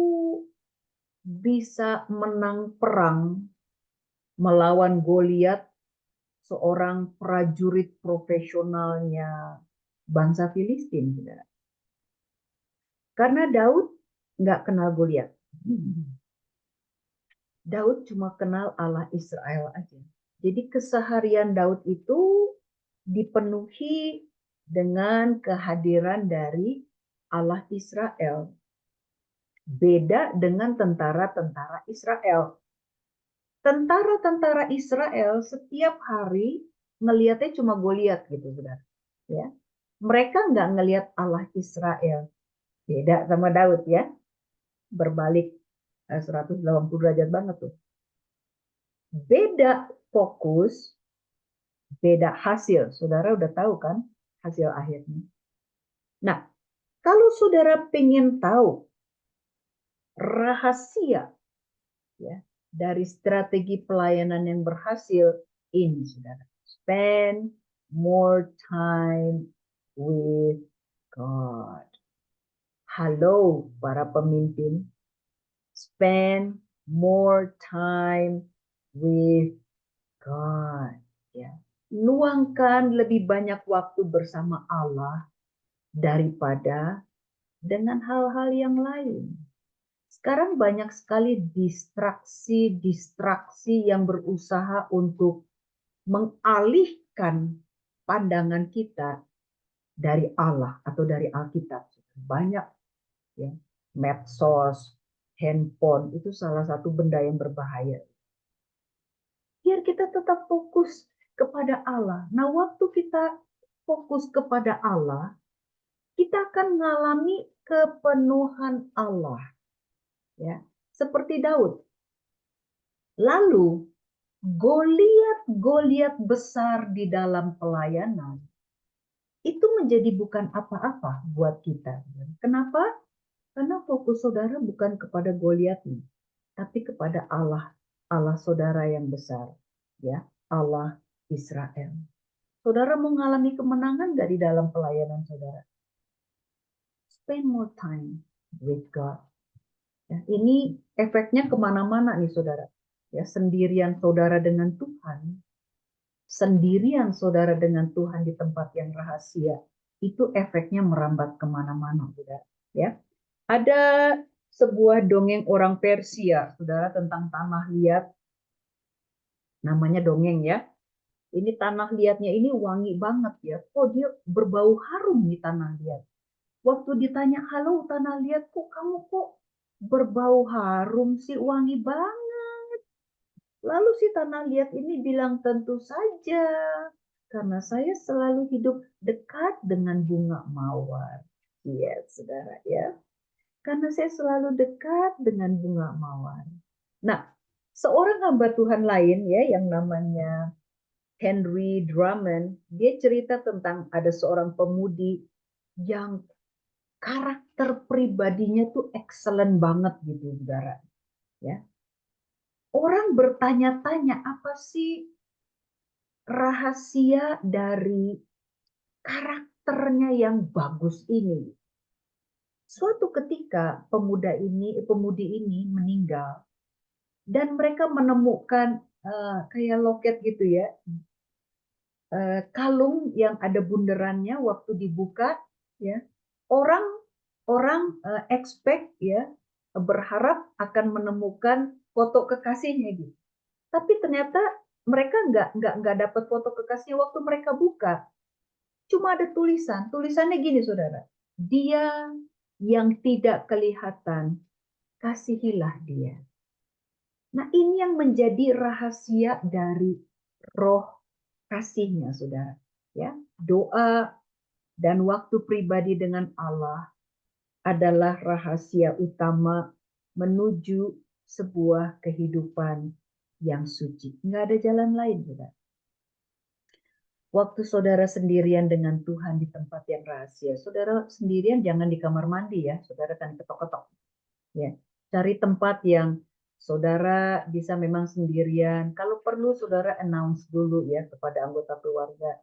bisa menang perang melawan Goliat, seorang prajurit profesionalnya bangsa Filistin, saudara. Karena Daud nggak kenal Goliat. Daud cuma kenal Allah Israel aja. Jadi keseharian Daud itu dipenuhi dengan kehadiran dari Allah Israel. Beda dengan tentara-tentara Israel. Tentara-tentara Israel setiap hari ngelihatnya cuma Goliat gitu, saudara. Ya. Mereka nggak ngelihat Allah Israel. Beda sama Daud ya. Berbalik 180 derajat banget tuh. Beda fokus, beda hasil. Saudara udah tahu kan hasil akhirnya. Nah, kalau saudara pengen tahu rahasia ya dari strategi pelayanan yang berhasil, ini saudara. Spend more time with God. Halo para pemimpin, spend more time with God. Ya. Luangkan lebih banyak waktu bersama Allah daripada dengan hal-hal yang lain. Sekarang banyak sekali distraksi yang berusaha untuk mengalihkan pandangan kita dari Allah atau dari Alkitab. Banyak ya, medsos, handphone itu salah satu benda yang berbahaya. Biar kita tetap fokus kepada Allah. Nah, waktu kita fokus kepada Allah, kita akan mengalami kepenuhan Allah. Ya, seperti Daud. Lalu Goliat besar di dalam pelayanan itu menjadi bukan apa-apa buat kita. Kenapa? Karena fokus saudara bukan kepada Goliatnya, tapi kepada Allah, Allah saudara yang besar, ya, Allah Israel. Saudara mau mengalami kemenangan nggak di dalam pelayanan saudara? Spend more time with God. Ya, ini efeknya kemana-mana nih saudara. Ya, sendirian saudara dengan Tuhan, sendirian saudara dengan Tuhan di tempat yang rahasia, itu efeknya merambat kemana-mana, saudara. Ya, ada sebuah dongeng orang Persia, saudara, tentang tanah liat. Namanya dongeng ya. Ini tanah liatnya ini wangi banget ya. Oh, dia berbau harum nih tanah liat. Waktu ditanya, halo tanah liat, kamu kok berbau harum sih, wangi banget. Lalu si tanah liat ini bilang, tentu saja, karena saya selalu hidup dekat dengan bunga mawar. Iya, saudara ya. Karena saya selalu dekat dengan bunga mawar. Nah, Seorang hamba Tuhan lain ya yang namanya Henry Drummond, dia cerita tentang ada seorang pemudi yang karakter pribadinya tuh excellent banget gitu, saudara. Ya, orang bertanya-tanya apa sih rahasia dari karakternya yang bagus ini. Suatu ketika pemudi ini meninggal dan mereka menemukan kayak loket gitu ya, kalung yang ada bunderannya waktu dibuka, ya orang orang expect ya berharap akan menemukan foto kekasihnya gitu. Tapi ternyata mereka nggak dapat foto kekasihnya waktu mereka buka. Cuma ada tulisannya gini saudara, dia yang tidak kelihatan, kasihilah dia. Nah ini yang menjadi rahasia dari roh kasihnya saudara. Ya, doa dan waktu pribadi dengan Allah adalah rahasia utama menuju sebuah kehidupan yang suci. Nggak ada jalan lain saudara. Waktu saudara sendirian dengan Tuhan di tempat yang rahasia, saudara sendirian jangan di kamar mandi ya, saudara kan ketok-ketok. Ya, cari tempat yang saudara bisa memang sendirian. Kalau perlu saudara announce dulu ya kepada anggota keluarga,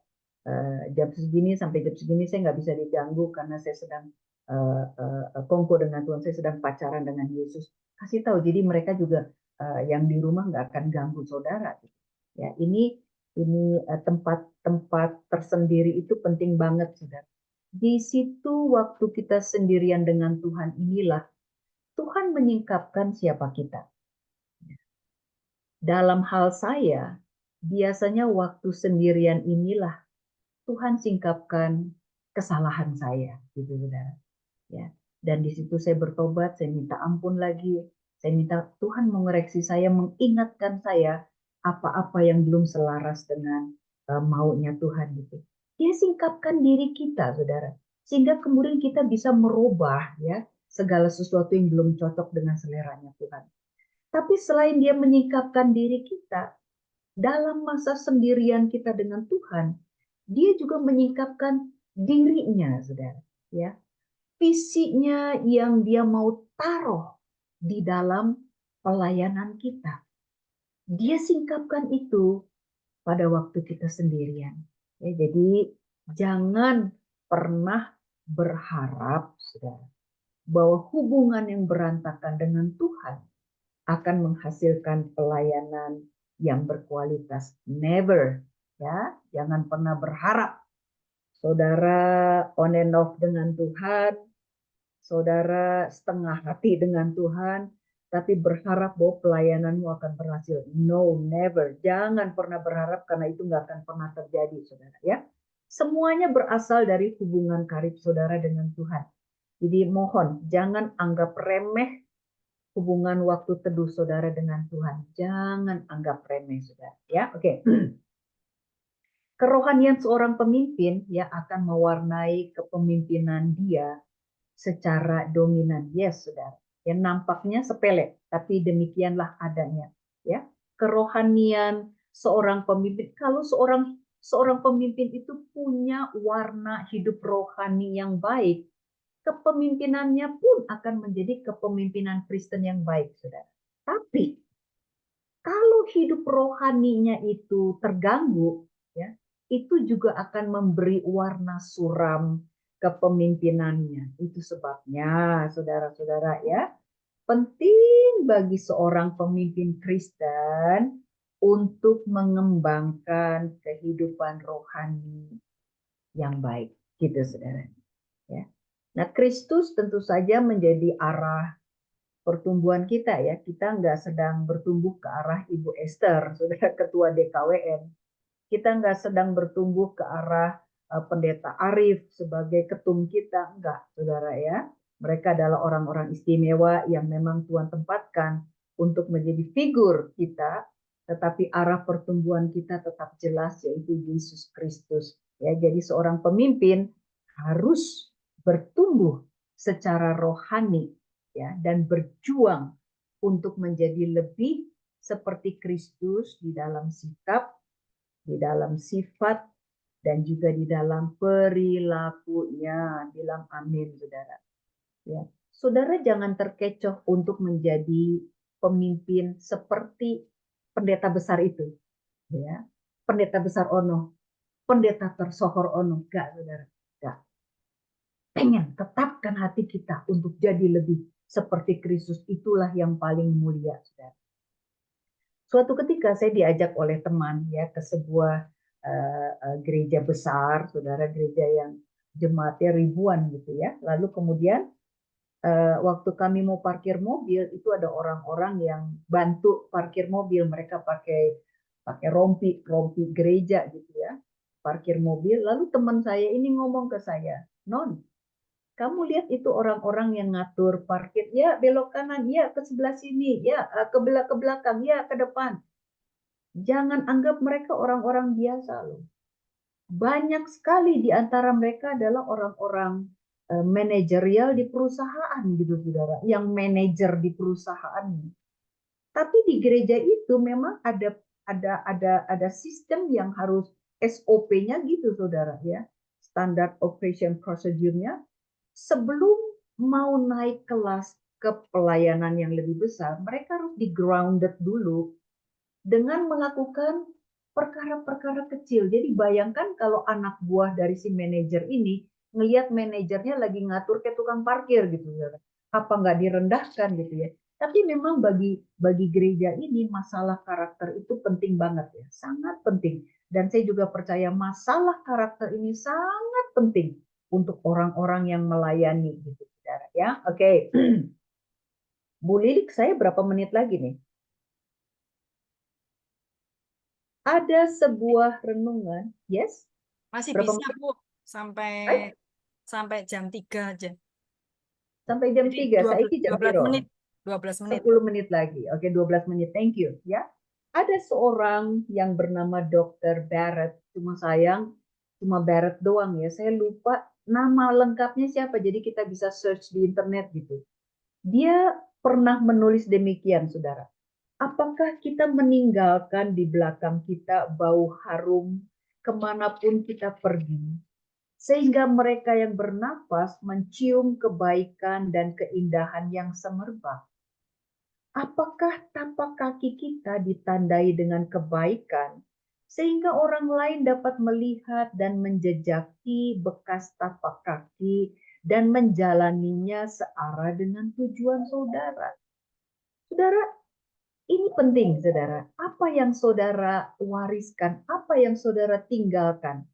jam segini sampai jam segini saya nggak bisa diganggu karena saya sedang kongko dengan Tuhan, saya sedang pacaran dengan Yesus. Kasih tahu, jadi mereka juga yang di rumah nggak akan ganggu saudara. Ya, ini tempat-tempat tersendiri itu penting banget, saudara. Di situ waktu kita sendirian dengan Tuhan inilah Tuhan menyingkapkan siapa kita. Dalam hal saya, biasanya waktu sendirian inilah Tuhan singkapkan kesalahan saya, gitu saudara. Ya, dan di situ saya bertobat, saya minta ampun lagi, saya minta Tuhan mengoreksi saya, mengingatkan saya apa-apa yang belum selaras dengan maunya Tuhan gitu. Dia singkapkan diri kita, saudara, sehingga kemudian kita bisa merubah ya segala sesuatu yang belum cocok dengan seleranya Tuhan. Tapi selain dia menyingkapkan diri kita dalam masa sendirian kita dengan Tuhan, dia juga menyingkapkan dirinya, saudara. Ya, visinya yang dia mau taruh di dalam pelayanan kita. Dia singkapkan itu pada waktu kita sendirian. Ya, jadi jangan pernah berharap saudara, bahwa hubungan yang berantakan dengan Tuhan akan menghasilkan pelayanan yang berkualitas. Never. Ya, jangan pernah berharap saudara on and off dengan Tuhan, saudara setengah hati dengan Tuhan, tapi berharap bahwa pelayananmu akan berhasil. No, never. Jangan pernah berharap karena itu nggak akan pernah terjadi, saudara. Ya, semuanya berasal dari hubungan karib saudara dengan Tuhan. Jadi mohon jangan anggap remeh hubungan waktu teduh saudara dengan Tuhan. Jangan anggap remeh, saudara. Ya, oke. Kerohanian seorang pemimpin ya akan mewarnai kepemimpinan dia secara dominan. Yes, saudara. Yang nampaknya sepele, tapi demikianlah adanya. Ya, kerohanian seorang pemimpin. Kalau seorang pemimpin itu punya warna hidup rohani yang baik, kepemimpinannya pun akan menjadi kepemimpinan Kristen yang baik, saudara. Tapi kalau hidup rohaninya itu terganggu, ya, itu juga akan memberi warna suram kepemimpinannya. Itu sebabnya, saudara-saudara ya, penting bagi seorang pemimpin Kristen untuk mengembangkan kehidupan rohani yang baik, gitu saudara. Ya. Nah, Kristus tentu saja menjadi arah pertumbuhan kita ya. Kita nggak sedang bertumbuh ke arah Ibu Esther, saudara ketua DKWN. Kita nggak sedang bertumbuh ke arah Pendeta Arif sebagai ketum kita, enggak, saudara ya. Mereka adalah orang-orang istimewa yang memang Tuhan tempatkan untuk menjadi figur kita, tetapi arah pertumbuhan kita tetap jelas yaitu Yesus Kristus. Ya, jadi seorang pemimpin harus bertumbuh secara rohani ya dan berjuang untuk menjadi lebih seperti Kristus di dalam sikap, di dalam sifat, dan juga di dalam perilakunya. Bilang amin, saudara. Ya. Saudara jangan terkecoh untuk menjadi pemimpin seperti pendeta besar itu. Ya. Pendeta besar Ono, pendeta tersohor Ono. Enggak, saudara. Enggak. Pengen tetapkan hati kita untuk jadi lebih seperti Kristus. Itulah yang paling mulia, saudara. Suatu ketika saya diajak oleh teman ya ke sebuah gereja besar, saudara, gereja yang jemaatnya ribuan gitu ya. Lalu kemudian waktu kami mau parkir mobil, itu ada orang-orang yang bantu parkir mobil. Mereka pakai rompi gereja gitu ya, parkir mobil. Lalu teman saya ini ngomong ke saya, "Non, kamu lihat itu orang-orang yang ngatur parkir, ya belok kanan, ya ke sebelah sini, ya ke belakang, ya ke depan. Jangan anggap mereka orang-orang biasa loh. Banyak sekali di antara mereka adalah orang-orang manajerial di perusahaan gitu, saudara, yang manajer di perusahaan. Tapi di gereja itu memang ada sistem yang harus SOP-nya gitu, saudara ya, standard operation procedure-nya. Sebelum mau naik kelas ke pelayanan yang lebih besar, mereka harus di grounded dulu dengan melakukan perkara-perkara kecil. Jadi bayangkan kalau anak buah dari si manajer ini ngelihat manajernya lagi ngatur ke tukang parkir gitu, apa nggak direndahkan gitu ya. Tapi memang bagi gereja ini masalah karakter itu penting banget ya, sangat penting. Dan saya juga percaya masalah karakter ini sangat penting untuk orang-orang yang melayani gitu, saudara ya. Oke. Bu Lilik, saya berapa menit lagi nih? Ada sebuah renungan, yes? Masih Berapa bisa, menit? Bu, sampai Eh, sampai jam 3 aja. sampai jam Jadi 3, saya jam 12 piro? menit. 12 menit. 10 menit lagi. Oke, 12 menit. Thank you. Ya. Ada seorang yang bernama Dr. Barrett. Cuma sayang, cuma Barrett doang ya. Saya lupa nama lengkapnya siapa. Jadi kita bisa search di internet gitu. Dia pernah menulis demikian, saudara. Apakah kita meninggalkan di belakang kita bau harum kemanapun kita pergi, sehingga mereka yang bernapas mencium kebaikan dan keindahan yang semerbak? Apakah tapak kaki kita ditandai dengan kebaikan, sehingga orang lain dapat melihat dan menjejaki bekas tapak kaki dan menjalaninya searah dengan tujuan saudara? Saudara, ini penting, saudara. Apa yang saudara wariskan, apa yang saudara tinggalkan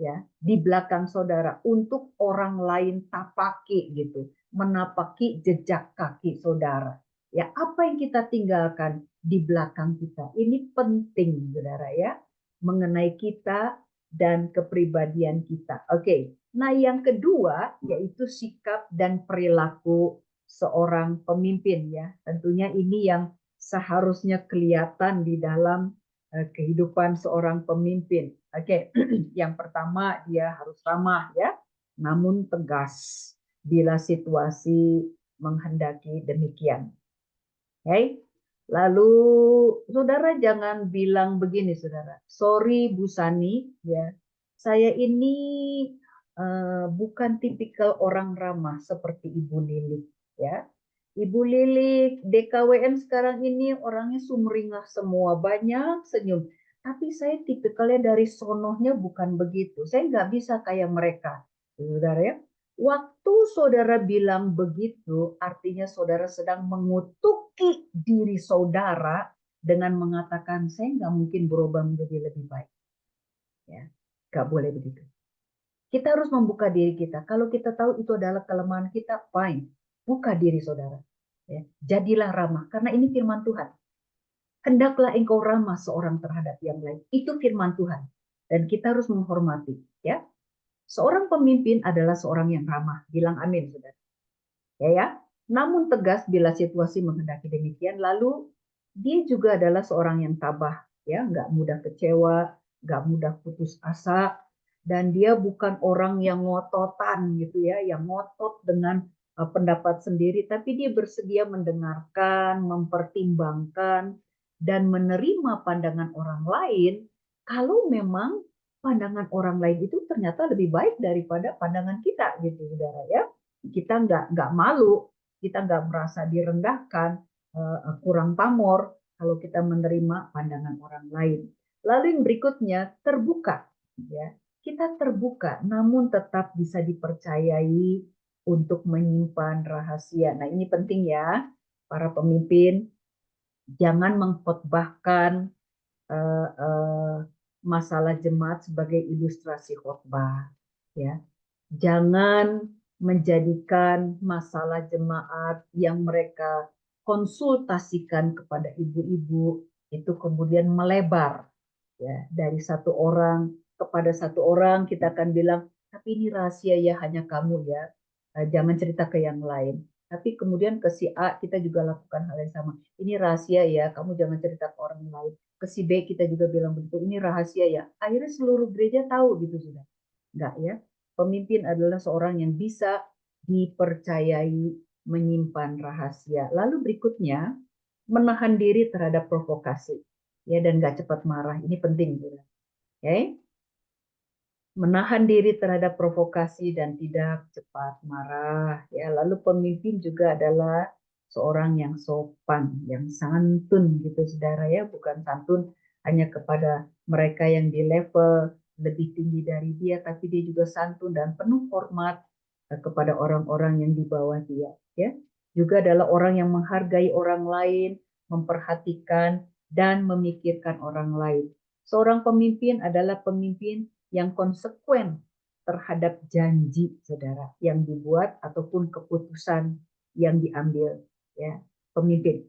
ya di belakang saudara untuk orang lain tapaki gitu, menapaki jejak kaki saudara. Ya, apa yang kita tinggalkan di belakang kita? Ini penting, saudara ya, mengenai kita dan kepribadian kita. Oke. Nah, yang kedua yaitu sikap dan perilaku seorang pemimpin ya. Tentunya ini yang seharusnya kelihatan di dalam kehidupan seorang pemimpin. Oke, yang pertama dia harus ramah ya, namun tegas bila situasi menghendaki demikian. Oke, lalu saudara jangan bilang begini, saudara. Sorry Bu Sani, ya, saya ini bukan tipikal orang ramah seperti Ibu Lilik, ya. Ibu Lilik, DKWN sekarang ini orangnya sumringah semua, banyak senyum. Tapi saya tipikalnya dari sonohnya bukan begitu. Saya nggak bisa kayak mereka, saudara ya. Waktu saudara bilang begitu, artinya saudara sedang mengutuki diri saudara dengan mengatakan, saya nggak mungkin berubah menjadi lebih baik. Ya, nggak boleh begitu. Kita harus membuka diri kita. Kalau kita tahu itu adalah kelemahan kita, fine. Buka diri saudara. Ya, jadilah ramah, karena ini firman Tuhan. Hendaklah engkau ramah seorang terhadap yang lain. Itu firman Tuhan. Dan kita harus menghormati. Ya, seorang pemimpin adalah seorang yang ramah. Bilang amin, saudara. Ya. Namun tegas bila situasi menghendaki demikian. Lalu dia juga adalah seorang yang tabah. Ya, nggak mudah kecewa, nggak mudah putus asa. Dan dia bukan orang yang ngototan gitu ya, yang ngotot dengan pendapat sendiri, tapi dia bersedia mendengarkan, mempertimbangkan, dan menerima pandangan orang lain kalau memang pandangan orang lain itu ternyata lebih baik daripada pandangan kita gitu saudara ya. Kita nggak malu, kita nggak merasa direndahkan, kurang pamor kalau kita menerima pandangan orang lain. Lalu yang berikutnya terbuka ya. Kita terbuka namun tetap bisa dipercayai untuk menyimpan rahasia. Nah, ini penting ya para pemimpin, jangan mengkhotbahkan masalah jemaat sebagai ilustrasi khotbah ya. Jangan menjadikan masalah jemaat yang mereka konsultasikan kepada ibu-ibu itu kemudian melebar ya, dari satu orang kepada satu orang. Kita akan bilang, tapi ini rahasia ya, hanya kamu ya, jangan cerita ke yang lain. Tapi kemudian ke si A kita juga lakukan hal yang sama, ini rahasia ya, kamu jangan cerita ke orang lain. Ke si B kita juga bilang begitu, ini rahasia ya. Akhirnya seluruh gereja tahu gitu sudah. Enggak ya. Pemimpin adalah seorang yang bisa dipercayai menyimpan rahasia. Lalu berikutnya, menahan diri terhadap provokasi ya, dan nggak cepat marah. Ini penting juga. Okay? Menahan diri terhadap provokasi dan tidak cepat marah ya. Lalu pemimpin juga adalah seorang yang sopan, yang santun gitu saudara ya, bukan santun hanya kepada mereka yang di level lebih tinggi dari dia, tapi dia juga santun dan penuh hormat kepada orang-orang yang di bawah dia ya. Juga adalah orang yang menghargai orang lain, memperhatikan dan memikirkan orang lain. Seorang pemimpin adalah pemimpin yang konsekuen terhadap janji saudara yang dibuat ataupun keputusan yang diambil ya pemimpin.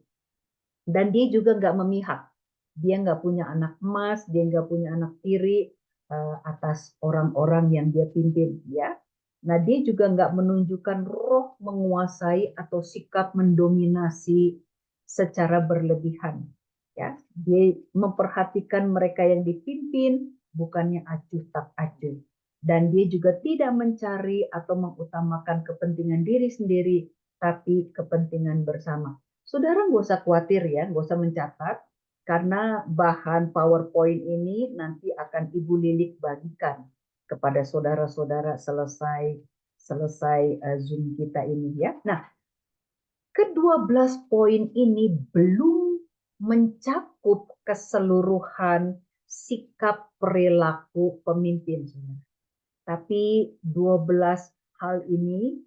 Dan dia juga nggak memihak, dia nggak punya anak emas, dia nggak punya anak tiri atas orang-orang yang dia pimpin ya. Nah, dia juga nggak menunjukkan roh menguasai atau sikap mendominasi secara berlebihan ya. Dia memperhatikan mereka yang dipimpin, bukannya acuh tak acuh. Dan dia juga tidak mencari atau mengutamakan kepentingan diri sendiri, tapi kepentingan bersama. Saudara nggak usah khawatir ya, nggak usah mencatat, karena bahan PowerPoint ini nanti akan Ibu Lilik bagikan kepada saudara-saudara selesai Zoom kita ini ya. Nah, ke-12 poin ini belum mencakup keseluruhan sikap perilaku pemimpin. Tapi 12 hal ini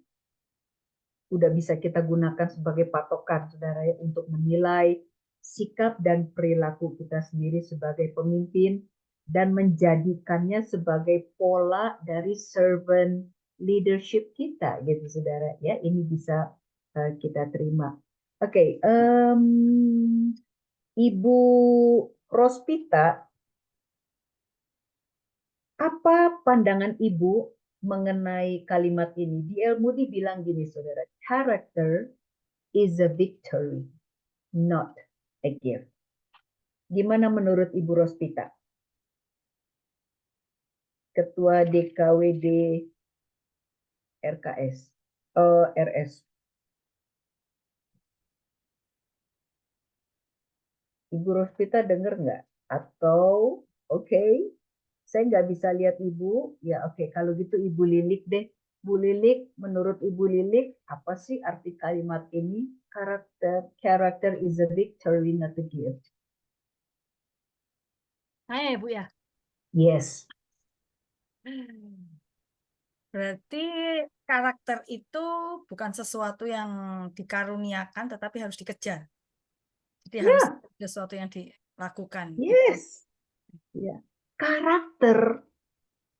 udah bisa kita gunakan sebagai patokan saudara ya, untuk menilai sikap dan perilaku kita sendiri sebagai pemimpin dan menjadikannya sebagai pola dari servant leadership kita gitu saudara ya. Ini bisa kita terima. Oke, Ibu Rospita, apa pandangan Ibu mengenai kalimat ini? D.L. Moody bilang gini saudara, character is a victory, not a gift. Gimana menurut Ibu Rospita? Ketua DKWD RKS, RS. Ibu Rospita dengar nggak? Atau oke, saya nggak bisa lihat Ibu. Ya oke, kalau gitu Ibu Lilik deh. Bu Lilik, menurut Ibu Lilik, apa sih arti kalimat ini? Character is a victory, not a gift. Saya ya Bu ya. Yes. Berarti karakter itu bukan sesuatu yang dikaruniakan, tetapi harus dikejar. Jadi harus sesuatu yang dilakukan. Yes. Ya. Karakter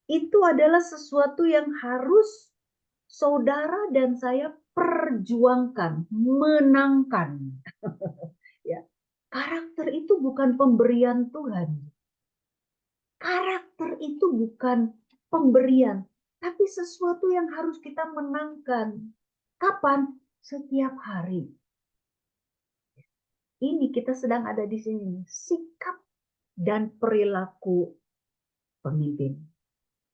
itu adalah sesuatu yang harus saudara dan saya perjuangkan, menangkan. Ya. Karakter itu bukan pemberian Tuhan. Karakter itu bukan pemberian, tapi sesuatu yang harus kita menangkan. Kapan? Setiap hari. Ini kita sedang ada di sini. Sikap dan perilaku pemimpin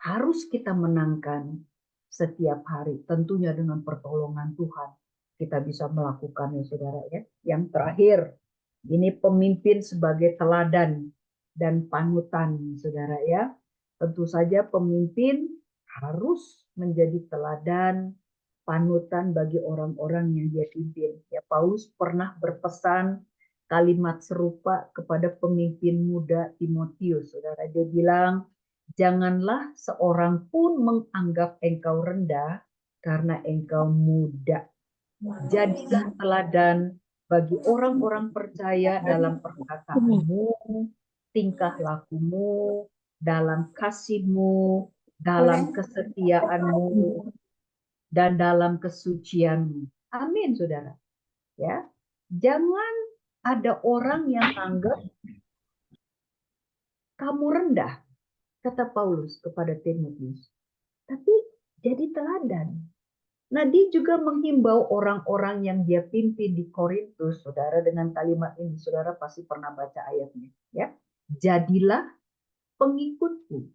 harus kita menangkan setiap hari. Tentunya dengan pertolongan Tuhan kita bisa melakukannya saudara ya. Yang terakhir, Ini pemimpin sebagai teladan dan panutan, saudara ya. Tentu saja pemimpin harus menjadi teladan, panutan bagi orang-orang yang dia pimpin. Ya, Paulus pernah berpesan kalimat serupa kepada pemimpin muda Timotius, saudara. Dia bilang, janganlah seorang pun menganggap engkau rendah karena engkau muda. Jadilah teladan bagi orang-orang percaya dalam perkataanmu, tingkah lakumu, dalam kasihmu, dalam kesetiaanmu, dan dalam kesucianmu. Amin, saudara. Ya, jangan ada orang yang anggap kamu rendah, kata Paulus kepada Timotius. Tapi jadi teladan. Nah, dia juga menghimbau orang-orang yang dia pimpin di Korintus, saudara, dengan kalimat ini. Saudara pasti pernah baca ayatnya. Ya, jadilah pengikutku.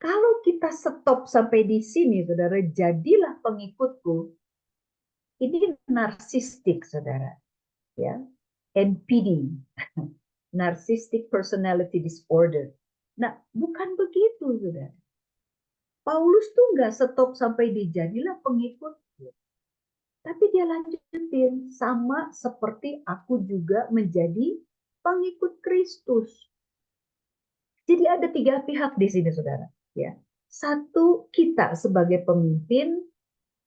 Kalau kita stop sampai di sini, saudara, jadilah pengikutku. Ini narsistik, saudara. Ya, NPD, Narcissistic Personality Disorder. Nah, bukan begitu, saudara. Paulus tuh nggak stop sampai di jadilah pengikut. Tapi dia lanjutin, sama seperti aku juga menjadi pengikut Kristus. Jadi ada 3 pihak di sini, saudara. Ya, satu, kita sebagai pemimpin,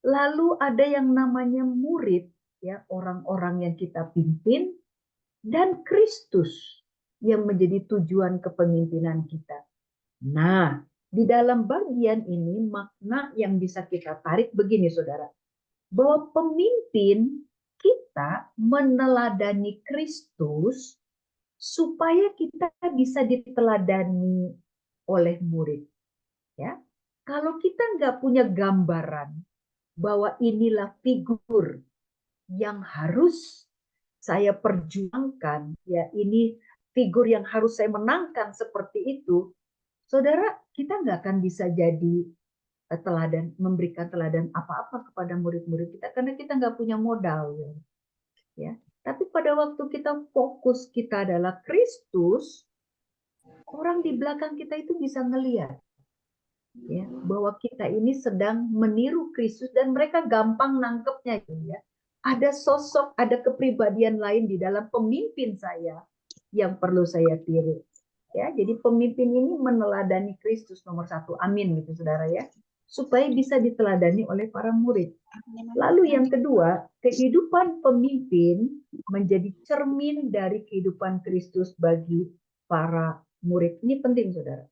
lalu ada yang namanya murid, ya, orang-orang yang kita pimpin, dan Kristus yang menjadi tujuan kepemimpinan kita. Nah, di dalam bagian ini makna yang bisa kita tarik begini, saudara. Bahwa pemimpin kita meneladani Kristus supaya kita bisa diteladani oleh murid. Ya, kalau kita nggak punya gambaran bahwa inilah figur yang harus saya perjuangkan, ya ini figur yang harus saya menangkan seperti itu, saudara, kita nggak akan bisa jadi teladan, memberikan teladan apa-apa kepada murid-murid kita karena kita nggak punya modal, ya. Tapi pada waktu kita fokus kita adalah Kristus, orang di belakang kita itu bisa ngelihat, ya, bahwa kita ini sedang meniru Kristus dan mereka gampang nangkepnya, ya. Ada sosok, ada kepribadian lain di dalam pemimpin saya yang perlu saya tiru. Ya, jadi pemimpin ini meneladani Kristus nomor 1. Amin, gitu, saudara ya. Supaya bisa diteladani oleh para murid. Lalu yang kedua, kehidupan pemimpin menjadi cermin dari kehidupan Kristus bagi para murid. Ini penting, saudara.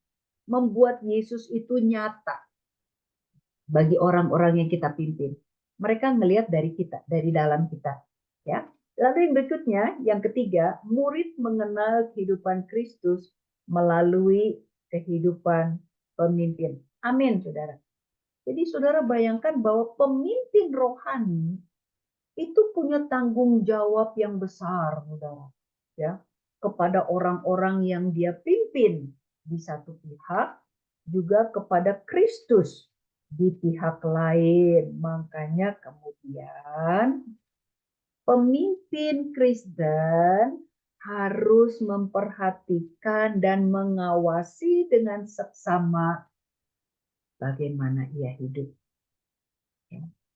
Membuat Yesus itu nyata bagi orang-orang yang kita pimpin. Mereka ngelihat dari kita, dari dalam kita. Ya. Lalu yang berikutnya, yang ketiga, murid mengenal kehidupan Kristus melalui kehidupan pemimpin. Amin, saudara. Jadi saudara bayangkan bahwa pemimpin rohani itu punya tanggung jawab yang besar, saudara, ya, kepada orang-orang yang dia pimpin di satu pihak, juga kepada Kristus di pihak lain. Makanya kemudian pemimpin Kristen harus memperhatikan dan mengawasi dengan seksama bagaimana ia hidup.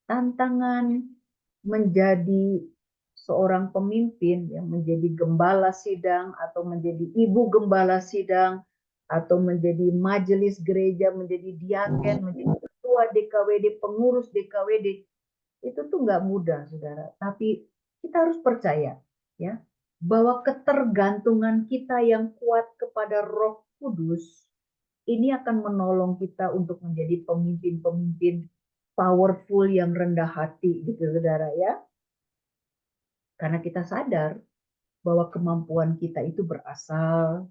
Tantangan menjadi seorang pemimpin, yang menjadi gembala sidang atau menjadi ibu gembala sidang atau menjadi majelis gereja, menjadi diaken, menjadi ketua DKWD, pengurus DKWD, itu tuh nggak mudah, saudara. Tapi kita harus percaya, ya, bahwa ketergantungan kita yang kuat kepada Roh Kudus ini akan menolong kita untuk menjadi pemimpin-pemimpin powerful yang rendah hati, gitu, saudara ya. Karena kita sadar bahwa kemampuan kita itu berasal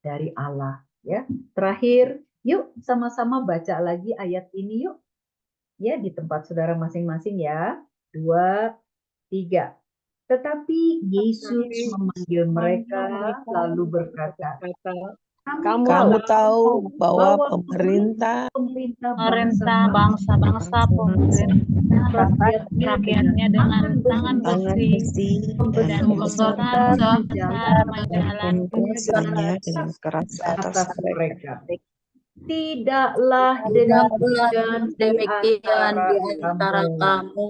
dari Allah, ya. Terakhir, yuk sama-sama baca lagi ayat ini yuk. Ya, di tempat saudara masing-masing ya. 2, 3. Tetapi Yesus memanggil mereka lalu berkata, Kamu Kamu tahu tahu bahwa bahwa pemerintah pemerintah Pemerintah bangsa-bangsa bangsa-bangsa pemerintah rakyatnya dengan rakyatnya dengan tangan tangan besi besi dan dan pemberontak besar menjalankannya menguasanya dengan keras atas atas mereka. mereka. Tidaklah demikian di antara di antara kamu. kamu.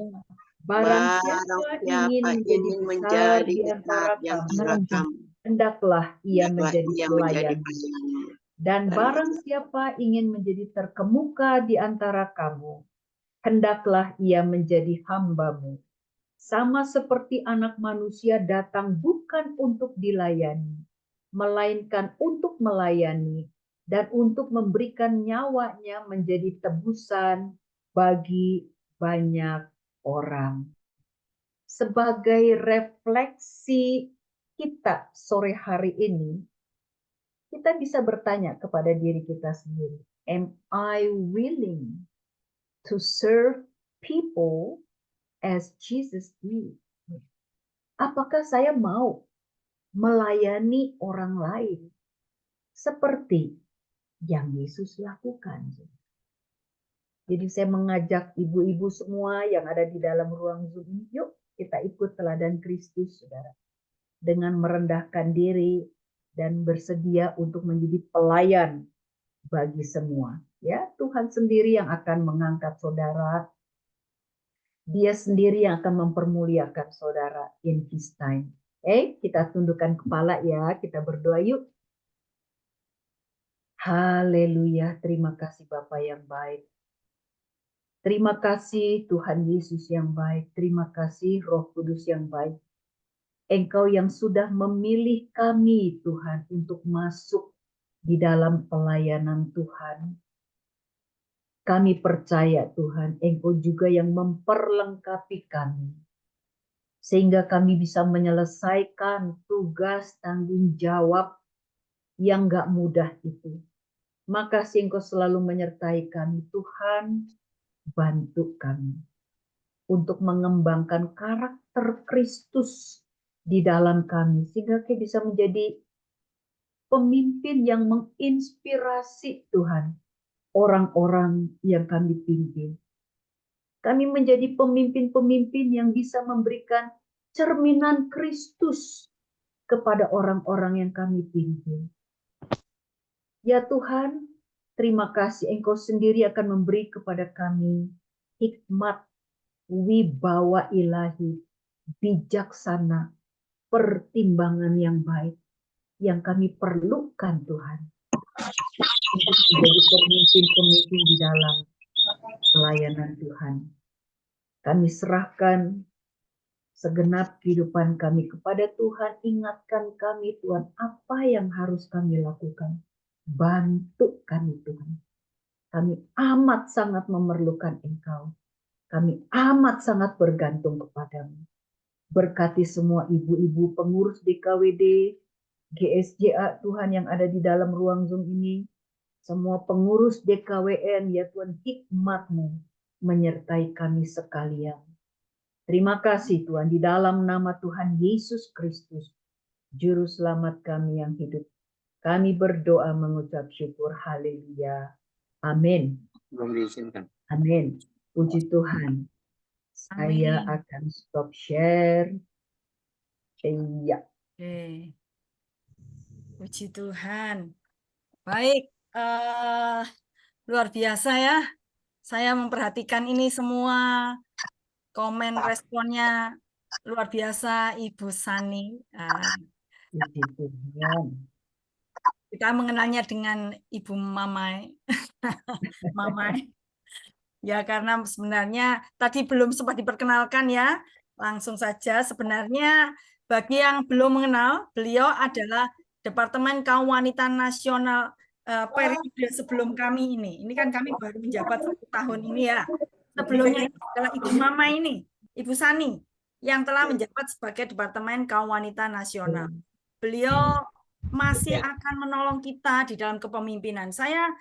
Barang Barang siapa siapa ingin menjadi besar di antara kamu, hendaklah ia menjadi pelayan. Dan barang siapa ingin menjadi terkemuka di antara kamu, hendaklah ia menjadi hambamu. Sama seperti Anak Manusia datang bukan untuk dilayani, melainkan untuk melayani dan untuk memberikan nyawanya menjadi tebusan bagi banyak orang. Sebagai refleksi kita sore hari ini, kita bisa bertanya kepada diri kita sendiri, am I willing to serve people as Jesus did? Apakah saya mau melayani orang lain seperti yang Yesus lakukan? Jadi saya mengajak ibu-ibu semua yang ada di dalam ruang Zoom ini, yuk kita ikut teladan Kristus, saudara. Dengan merendahkan diri dan bersedia untuk menjadi pelayan bagi semua. Ya, Tuhan sendiri yang akan mengangkat saudara. Dia sendiri yang akan mempermuliakan saudara in His time. Kita tundukkan kepala ya, kita berdoa yuk. Haleluya, terima kasih Bapa yang baik. Terima kasih Tuhan Yesus yang baik. Terima kasih Roh Kudus yang baik. Engkau yang sudah memilih kami Tuhan untuk masuk di dalam pelayanan Tuhan. Kami percaya Tuhan, Engkau juga yang memperlengkapi kami. Sehingga kami bisa menyelesaikan tugas tanggung jawab yang gak mudah itu. Makasih Engkau selalu menyertai kami Tuhan. Bantu kami untuk mengembangkan karakter Kristus di dalam kami. Sehingga kami bisa menjadi pemimpin yang menginspirasi Tuhan. Orang-orang yang kami pimpin. Kami menjadi pemimpin-pemimpin yang bisa memberikan cerminan Kristus kepada orang-orang yang kami pimpin. Ya Tuhan, terima kasih Engkau sendiri akan memberi kepada kami hikmat, wibawa ilahi, bijaksana, pertimbangan yang baik yang kami perlukan Tuhan. Untuk menjadi pemimpin-pemimpin di dalam pelayanan Tuhan. Kami serahkan segenap kehidupan kami kepada Tuhan. Ingatkan kami Tuhan apa yang harus kami lakukan. Bantu kami Tuhan. Kami amat sangat memerlukan Engkau. Kami amat sangat bergantung kepadamu. Berkati semua ibu-ibu pengurus DKWD, GSJA Tuhan yang ada di dalam ruang Zoom ini. Semua pengurus DKWN ya Tuhan, hikmat-Mu menyertai kami sekalian. Terima kasih Tuhan di dalam nama Tuhan Yesus Kristus, Juru Selamat kami yang hidup. Kami berdoa mengucap syukur. Haleluya. Amin. Amin. Puji Tuhan. Saya akan stop share. Iya. Oke. Puji Tuhan. Baik, luar biasa ya. Saya memperhatikan ini semua komen responnya luar biasa Ibu Sani. Puji Tuhan. Kita mengenalnya dengan Ibu Mamai. Mamai. Ya karena sebenarnya tadi belum sempat diperkenalkan ya. Langsung saja sebenarnya bagi yang belum mengenal, beliau adalah Departemen Kaum Wanita Nasional periode sebelum kami ini. Ini kan kami baru menjabat 1 tahun ini ya. Sebelumnya adalah Ibu Mama ini, Ibu Sani, yang telah menjabat sebagai Departemen Kaum Wanita Nasional. Beliau masih akan menolong kita di dalam kepemimpinan. Saya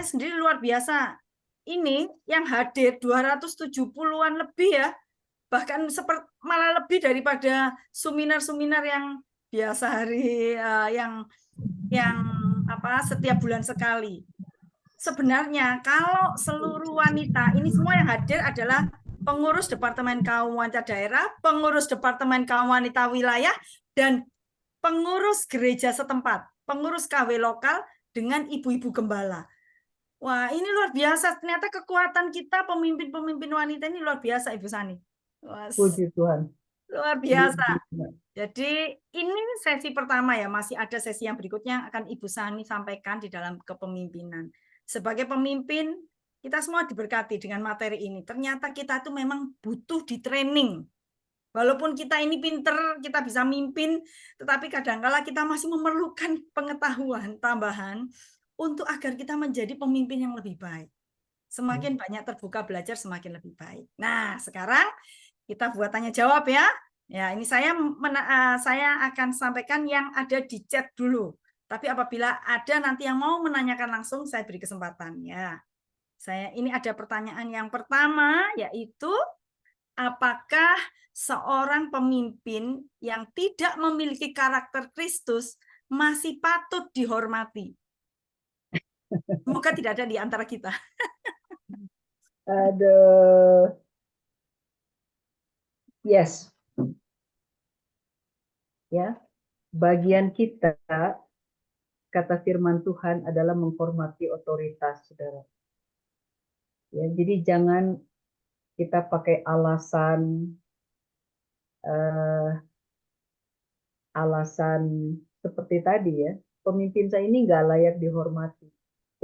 sendiri luar biasa. Ini yang hadir 270-an lebih ya. Bahkan malah lebih daripada seminar-seminar yang biasa hari yang apa setiap bulan sekali. Sebenarnya kalau seluruh wanita, ini semua yang hadir adalah pengurus Departemen Kaum Wanita Daerah, pengurus Departemen Kaum Wanita Wilayah, dan pengurus gereja setempat, pengurus KW lokal dengan ibu-ibu gembala. Wah, ini luar biasa. Ternyata kekuatan kita pemimpin-pemimpin wanita ini luar biasa, Ibu Sani. Wah, Puji Tuhan. luar biasa. Jadi ini sesi pertama ya, masih ada sesi yang berikutnya yang akan Ibu Sani sampaikan di dalam kepemimpinan. Sebagai pemimpin, kita semua diberkati dengan materi ini. Ternyata kita tuh memang butuh di training. Walaupun kita ini pinter, kita bisa mimpin, tetapi kadangkala kita masih memerlukan pengetahuan tambahan untuk agar kita menjadi pemimpin yang lebih baik. Semakin banyak terbuka belajar, semakin lebih baik. Nah, sekarang kita buat tanya jawab ya. Ya, ini saya akan sampaikan yang ada di chat dulu. Tapi apabila ada nanti yang mau menanyakan langsung, saya beri kesempatan ya. Ini ada pertanyaan yang pertama, yaitu apakah seorang pemimpin yang tidak memiliki karakter Kristus masih patut dihormati? Semoga tidak ada di antara kita. Aduh. Yes. Ya, bagian kita, kata firman Tuhan, adalah menghormati otoritas, saudara. Ya, jadi jangan kita pakai alasan seperti tadi ya, pemimpin saya ini nggak layak dihormati,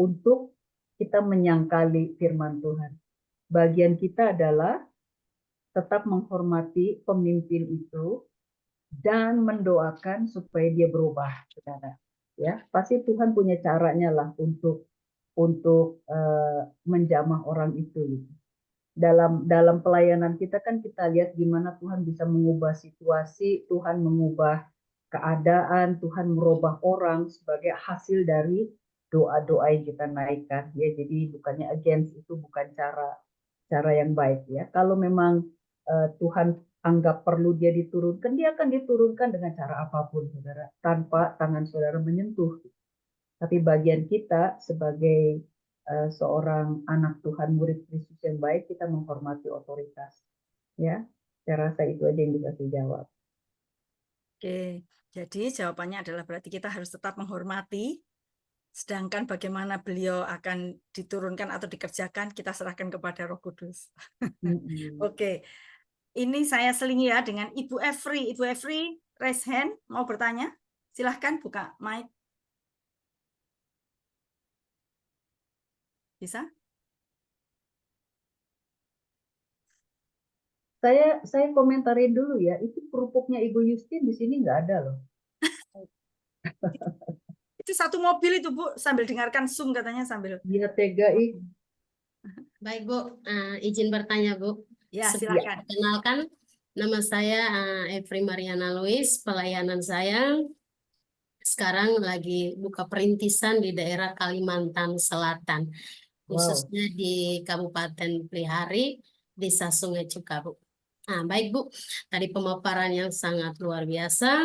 untuk kita menyangkali firman Tuhan. Bagian kita adalah tetap menghormati pemimpin itu dan mendoakan supaya dia berubah, saudara. Ya, pasti Tuhan punya caranya lah untuk menjamah orang itu. Dalam pelayanan kita kan kita lihat gimana Tuhan bisa mengubah situasi, Tuhan mengubah keadaan, Tuhan merubah orang sebagai hasil dari doa-doa yang kita naikkan. Ya, jadi bukannya against, itu bukan cara yang baik ya. Kalau memang Tuhan anggap perlu dia diturunkan, dia akan diturunkan dengan cara apapun, saudara, tanpa tangan saudara menyentuh. Tapi bagian kita sebagai seorang anak Tuhan, murid Kristus yang baik, kita menghormati otoritas. Ya, saya rasa itu aja yang bisa saya jawab. Oke, jadi jawabannya adalah berarti kita harus tetap menghormati, sedangkan bagaimana beliau akan diturunkan atau dikerjakan, kita serahkan kepada Roh Kudus. Oke, ini saya selingi ya dengan Ibu Efri. Ibu Efri, raise hand, mau bertanya? Silahkan buka mic. Bisa? Saya komentarin dulu ya, itu kerupuknya Ibu Yustin di sini nggak ada loh. Itu satu mobil itu Bu, sambil dengarkan Zoom katanya sambil. Dia tega ih. Baik Bu, izin bertanya Bu. Ya, silakan. Perkenalkan, nama saya Efri Mariana Luis. Pelayanan saya sekarang lagi buka perintisan di daerah Kalimantan Selatan, khususnya di Kabupaten Pelihari, Desa Sungai Cuka Bu. Nah, baik Bu, tadi pemaparan yang sangat luar biasa,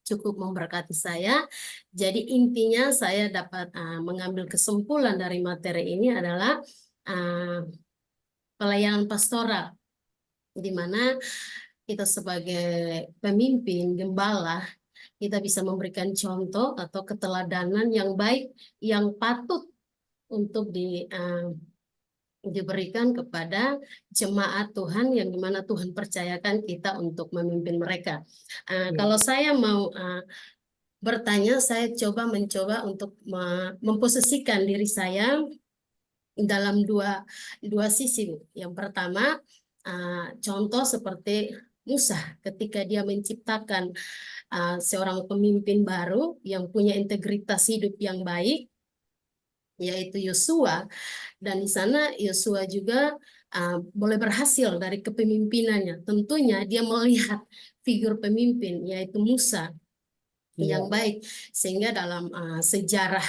cukup memberkati saya. Jadi intinya saya dapat mengambil kesimpulan dari materi ini adalah pelayanan pastoral, di mana kita sebagai pemimpin, gembala, kita bisa memberikan contoh atau keteladanan yang baik, yang patut untuk diberikan kepada jemaat Tuhan yang dimana Tuhan percayakan kita untuk memimpin mereka. Kalau saya mau bertanya, saya mencoba untuk memposisikan diri saya dalam dua sisi. Yang pertama, contoh seperti Musa ketika dia menciptakan seorang pemimpin baru yang punya integritas hidup yang baik, yaitu Yosua. Dan di sana Yosua juga boleh berhasil dari kepemimpinannya. Tentunya dia melihat figur pemimpin, yaitu Musa yang baik. Sehingga dalam sejarah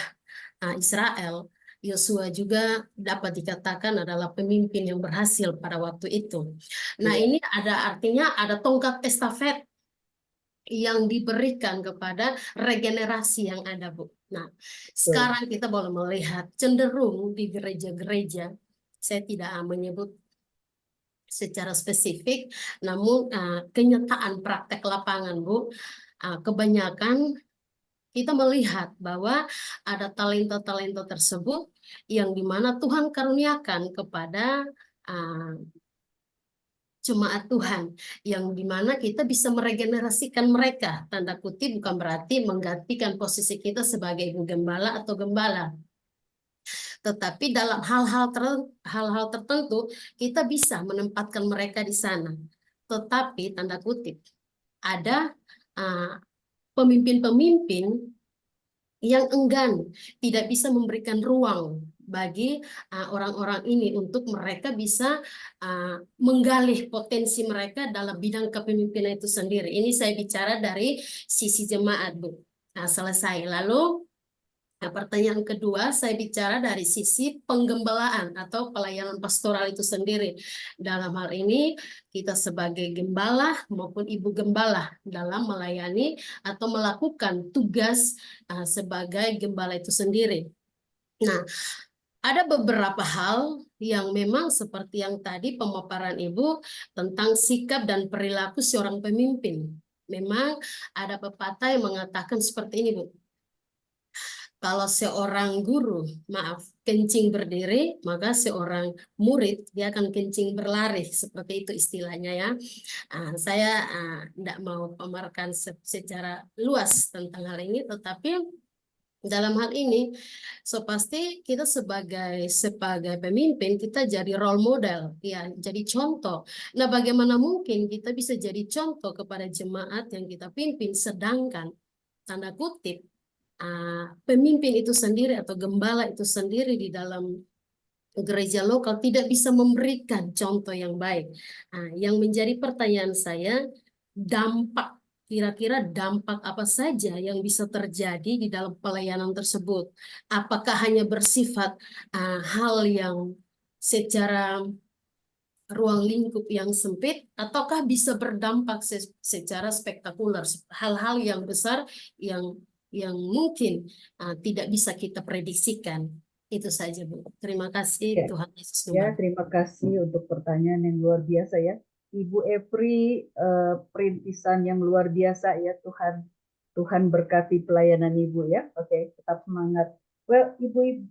Israel, Yosua juga dapat dikatakan adalah pemimpin yang berhasil pada waktu itu. Nah, ini ada artinya ada tongkat estafet yang diberikan kepada regenerasi yang ada, Bu. Nah, sekarang kita boleh melihat cenderung di gereja-gereja, saya tidak menyebut secara spesifik, namun kenyataan praktek lapangan, Bu, kebanyakan kita melihat bahwa ada talenta-talenta tersebut yang dimana Tuhan karuniakan kepada jemaat Tuhan, yang dimana kita bisa meregenerasikan mereka, tanda kutip, bukan berarti menggantikan posisi kita sebagai ibu gembala atau gembala, tetapi dalam hal-hal tertentu kita bisa menempatkan mereka di sana. Tetapi tanda kutip ada pemimpin-pemimpin yang enggan, tidak bisa memberikan ruang bagi orang-orang ini untuk mereka bisa menggali potensi mereka dalam bidang kepemimpinan itu sendiri. Ini saya bicara dari sisi jemaat, Bu. Nah, selesai. Lalu pertanyaan kedua, saya bicara dari sisi penggembalaan atau pelayanan pastoral itu sendiri. Dalam hal ini, kita sebagai gembala maupun ibu gembala dalam melayani atau melakukan tugas sebagai gembala itu sendiri. Nah, ada beberapa hal yang memang seperti yang tadi pemaparan Ibu tentang sikap dan perilaku seorang pemimpin. Memang ada pepatah yang mengatakan seperti ini, Bu. Kalau seorang guru, kencing berdiri, maka seorang murid dia akan kencing berlari, seperti itu istilahnya ya. Saya tidak mau pamerkan secara luas tentang hal ini, tetapi dalam hal ini, pasti kita sebagai pemimpin kita jadi role model, ya, jadi contoh. Nah, bagaimana mungkin kita bisa jadi contoh kepada jemaat yang kita pimpin, sedangkan tanda kutip pemimpin itu sendiri atau gembala itu sendiri di dalam gereja lokal tidak bisa memberikan contoh yang baik. Yang menjadi pertanyaan saya, kira-kira dampak apa saja yang bisa terjadi di dalam pelayanan tersebut? Apakah hanya bersifat hal yang secara ruang lingkup yang sempit, ataukah bisa berdampak secara spektakuler, hal-hal yang besar yang mungkin tidak bisa kita prediksikan. Itu saja, Bu. Terima kasih, Ya. Tuhan Yesus Ya, memberkati. terima kasih untuk pertanyaan yang luar biasa ya. Ibu Evri, perintisan yang luar biasa ya. Tuhan berkati pelayanan Ibu ya. Oke, tetap semangat. Well, Ibu,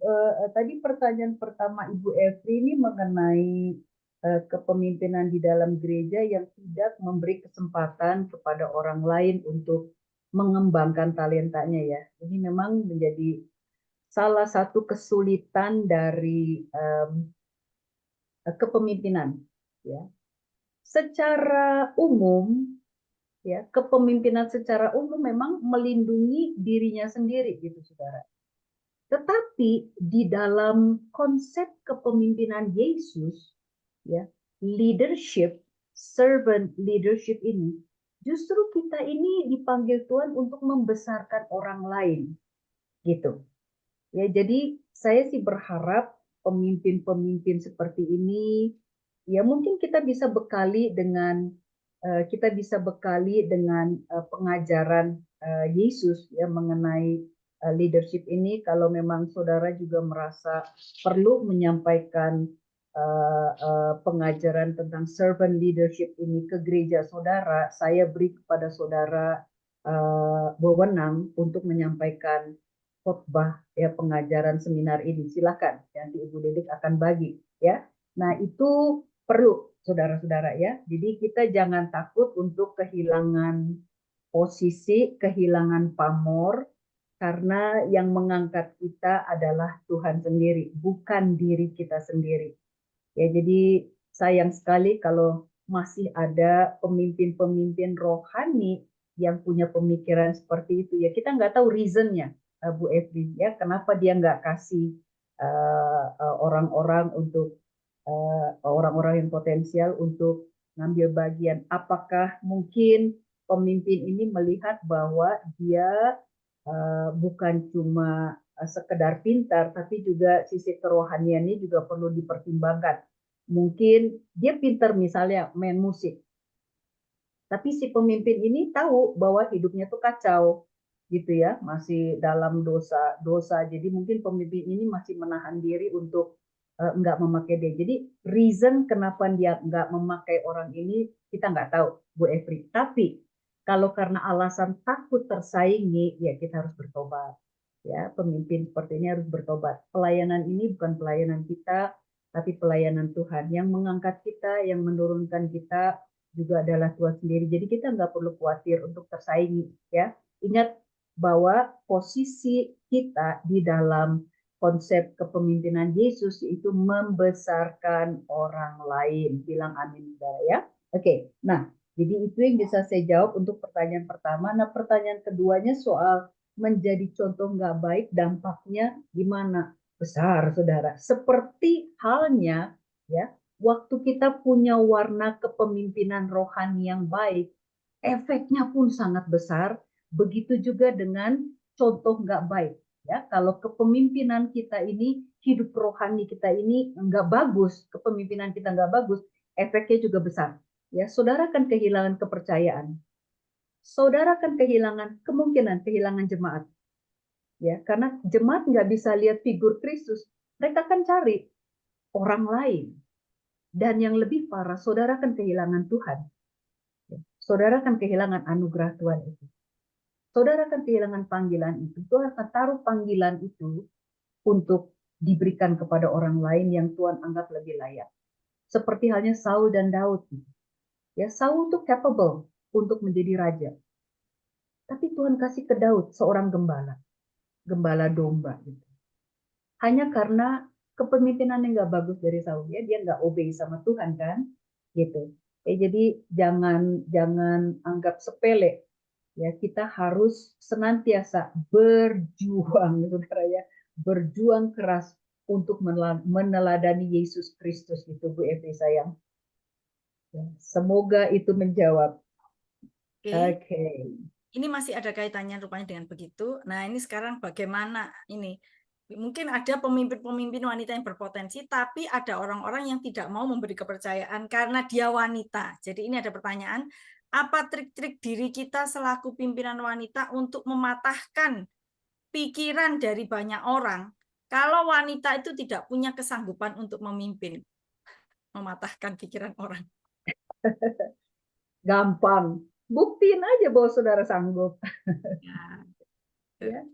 tadi pertanyaan pertama Ibu Evri ini mengenai kepemimpinan di dalam gereja yang tidak memberi kesempatan kepada orang lain untuk mengembangkan talentanya ya. Ini memang menjadi salah satu kesulitan dari kepemimpinan ya. Secara umum ya, kepemimpinan secara umum memang melindungi dirinya sendiri gitu Saudara. Tetapi di dalam konsep kepemimpinan Yesus ya, leadership, servant leadership ini, justru kita ini dipanggil Tuhan untuk membesarkan orang lain gitu. Ya, jadi saya sih berharap pemimpin-pemimpin seperti ini, ya mungkin kita bisa bekali dengan pengajaran Yesus ya mengenai leadership ini. Kalau memang saudara juga merasa perlu menyampaikan pengajaran tentang servant leadership ini ke gereja saudara, saya beri kepada saudara wewenang untuk menyampaikan khotbah ya pengajaran seminar ini. Silakan, nanti Ibu Dedik akan bagi ya. Nah, itu perlu saudara-saudara ya. Jadi kita jangan takut untuk kehilangan posisi, kehilangan pamor, karena yang mengangkat kita adalah Tuhan sendiri, bukan diri kita sendiri. Ya, jadi sayang sekali kalau masih ada pemimpin-pemimpin rohani yang punya pemikiran seperti itu ya. Kita nggak tahu reasonnya, Bu Evri ya, kenapa dia nggak kasih orang-orang untuk orang-orang yang potensial untuk ngambil bagian. Apakah mungkin pemimpin ini melihat bahwa dia bukan cuma sekedar pintar, tapi juga sisi kerohaniannya juga perlu dipertimbangkan. Mungkin dia pintar misalnya main musik, Tapi si pemimpin ini tahu bahwa hidupnya tuh kacau, gitu ya, masih dalam dosa. Jadi mungkin pemimpin ini masih menahan diri untuk nggak memakai dia. Jadi reason kenapa dia nggak memakai orang ini kita nggak tahu, Bu Efri. Tapi kalau karena alasan takut tersaingi, ya kita harus bertobat. Ya, pemimpin seperti ini harus bertobat. Pelayanan ini bukan pelayanan kita, tapi pelayanan Tuhan. Yang mengangkat kita, yang menurunkan kita juga adalah Tuhan sendiri. Jadi kita nggak perlu khawatir untuk tersaingi. Ya, ingat bahwa posisi kita di dalam konsep kepemimpinan Yesus itu membesarkan orang lain. Bilang amin, saudara ya. Oke, nah jadi itu yang bisa saya jawab untuk pertanyaan pertama. Nah pertanyaan keduanya soal menjadi contoh nggak baik, dampaknya gimana? Besar, saudara. Seperti halnya ya, waktu kita punya warna kepemimpinan rohani yang baik, efeknya pun sangat besar. Begitu juga dengan contoh nggak baik. Ya, kalau kepemimpinan kita ini, hidup rohani kita ini nggak bagus, kepemimpinan kita nggak bagus, efeknya juga besar. Ya, saudara akan kehilangan kepercayaan. Saudara akan kemungkinan kehilangan jemaat. Ya, karena jemaat nggak bisa lihat figur Kristus, mereka akan cari orang lain. Dan yang lebih parah, saudara akan kehilangan Tuhan. Ya, saudara akan kehilangan anugerah Tuhan itu. Saudara akan kehilangan panggilan itu. Tuhan akan taruh panggilan itu untuk diberikan kepada orang lain yang Tuhan anggap lebih layak. Seperti halnya Saul dan Daud. Ya, Saul itu capable untuk menjadi raja. Tapi Tuhan kasih ke Daud seorang gembala domba. Gitu. Hanya karena kepemimpinan yang nggak bagus dari Saul, ya, dia nggak obey sama Tuhan kan, gitu. Jadi jangan anggap sepele. Ya, kita harus senantiasa berjuang, saudara ya, berjuang keras untuk meneladani Yesus Kristus itu, Bu Evi sayang. Ya, semoga itu menjawab. Oke. Ini masih ada kaitannya rupanya dengan begitu. Nah, ini sekarang bagaimana ini? Mungkin ada pemimpin-pemimpin wanita yang berpotensi, tapi ada orang-orang yang tidak mau memberi kepercayaan karena dia wanita. Jadi ini ada pertanyaan, apa trik-trik diri kita selaku pimpinan wanita untuk mematahkan pikiran dari banyak orang kalau wanita itu tidak punya kesanggupan untuk memimpin, mematahkan pikiran orang? Gampang. Buktiin aja bahwa saudara sanggup. Ya.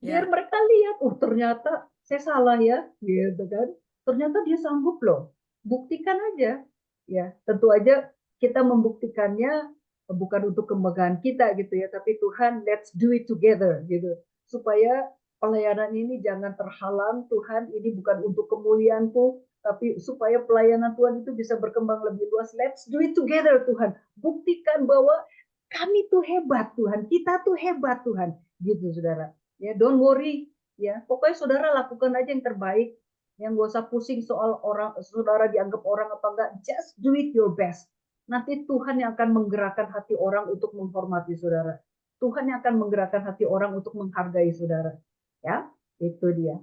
Biar mereka lihat, ternyata saya salah ya, gitu kan. Ternyata dia sanggup loh. Buktikan aja. Ya, tentu aja kita membuktikannya bukan untuk kemegahan kita gitu ya, tapi Tuhan, let's do it together gitu. Supaya pelayanan ini jangan terhalang, Tuhan, ini bukan untuk kemuliaanku, tapi supaya pelayanan Tuhan itu bisa berkembang lebih luas. Let's do it together, Tuhan. Buktikan bahwa kami tuh hebat, Tuhan. Kita tuh hebat, Tuhan. Gitu, saudara. Ya, don't worry. Ya, pokoknya saudara lakukan aja yang terbaik. Yang gak usah pusing soal orang, saudara dianggap orang apa enggak. Just do it your best. Nanti Tuhan yang akan menggerakkan hati orang untuk menghormati saudara. Tuhan yang akan menggerakkan hati orang untuk menghargai saudara. Ya, itu dia.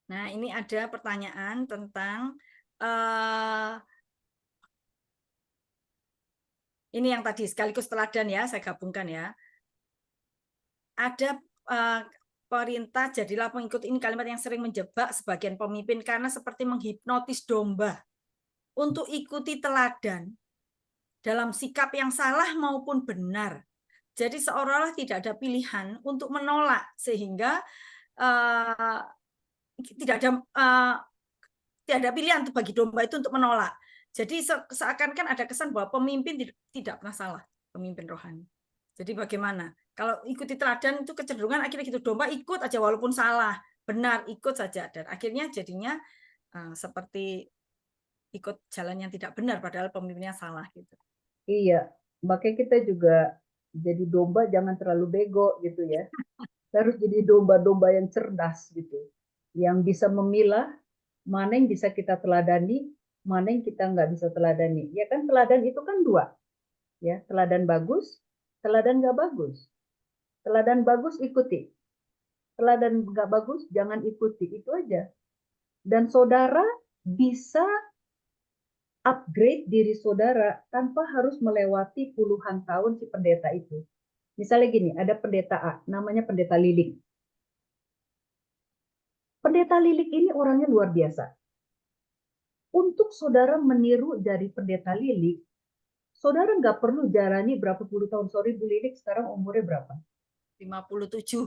Nah, ini ada pertanyaan tentang ini yang tadi sekaligus teladan ya, saya gabungkan ya. Ada perintah jadilah pengikut, ini kalimat yang sering menjebak sebagian pemimpin karena seperti menghipnotis domba untuk ikuti teladan dalam sikap yang salah maupun benar. Jadi seolah-olah tidak ada pilihan untuk menolak sehingga tidak ada pilihan bagi domba itu untuk menolak. Jadi seakan-akan ada kesan bahwa pemimpin tidak pernah salah, pemimpin rohani. Jadi bagaimana? Kalau ikuti teladan itu kecenderungan akhirnya gitu, domba ikut aja walaupun salah, benar ikut saja, dan akhirnya jadinya seperti ikut jalan yang tidak benar padahal pemimpinnya salah gitu. Iya, makanya kita juga jadi domba jangan terlalu bego gitu ya. Harus jadi domba-domba yang cerdas gitu, yang bisa memilah mana yang bisa kita teladani, mana yang kita nggak bisa teladani. Ya kan teladan itu kan dua, ya teladan bagus, teladan nggak bagus. Teladan bagus ikuti, teladan nggak bagus jangan ikuti, itu aja. Dan saudara bisa upgrade diri saudara tanpa harus melewati puluhan tahun si pendeta itu. Misalnya gini, ada pendeta A, namanya pendeta Lilik. Pendeta Lilik ini orangnya luar biasa. Untuk saudara meniru dari pendeta Lilik, saudara nggak perlu jalani berapa puluh tahun. Sorry Bu Lilik, sekarang umurnya berapa? 57.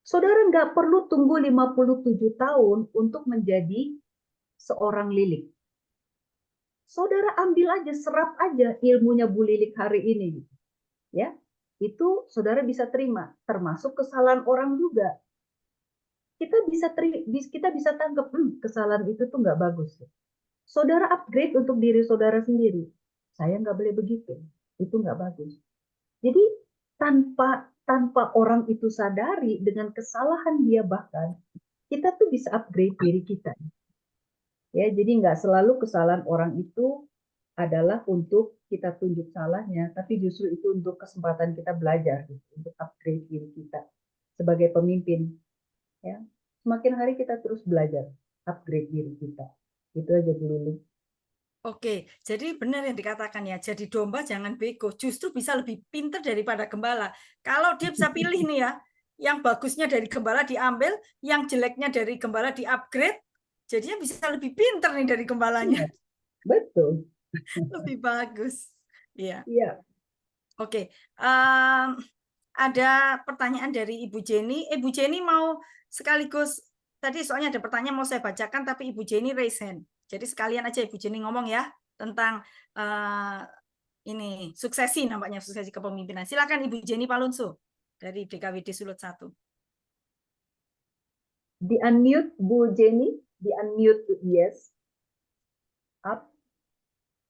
Saudara nggak perlu tunggu 57 tahun untuk menjadi seorang Lilik. Saudara ambil aja, serap aja ilmunya Bu Lilik hari ini. Ya, itu saudara bisa terima, termasuk kesalahan orang juga. Kita bisa tangkap, kesalahan itu tuh nggak bagus. Saudara upgrade untuk diri saudara sendiri. Saya nggak boleh begitu, itu nggak bagus. Jadi tanpa orang itu sadari dengan kesalahan dia bahkan, kita tuh bisa upgrade diri kita. Ya, jadi nggak selalu kesalahan orang itu adalah untuk kita tunjuk salahnya, tapi justru itu untuk kesempatan kita belajar, untuk upgrade diri kita sebagai pemimpin. Ya, semakin hari kita terus belajar, upgrade diri kita. Itu aja dulu. Oke, jadi benar yang dikatakan ya, jadi domba jangan bego, justru bisa lebih pintar daripada gembala. Kalau dia bisa pilih nih ya, yang bagusnya dari gembala diambil, yang jeleknya dari gembala di-upgrade, jadinya bisa lebih pintar nih dari gembalanya. Betul. Lebih bagus. Iya. Iya. Oke, ada pertanyaan dari Ibu Jenny. Ibu Jenny mau sekaligus, tadi soalnya ada pertanyaan mau saya bacakan, tapi Ibu Jenny raise hand. Jadi sekalian aja Ibu Jenny ngomong ya tentang ini suksesi, nampaknya suksesi kepemimpinan. Silakan Ibu Jenny Palunso dari DKWD Sulut 1. Di unmute Bu Jenny, di unmute, yes. Up.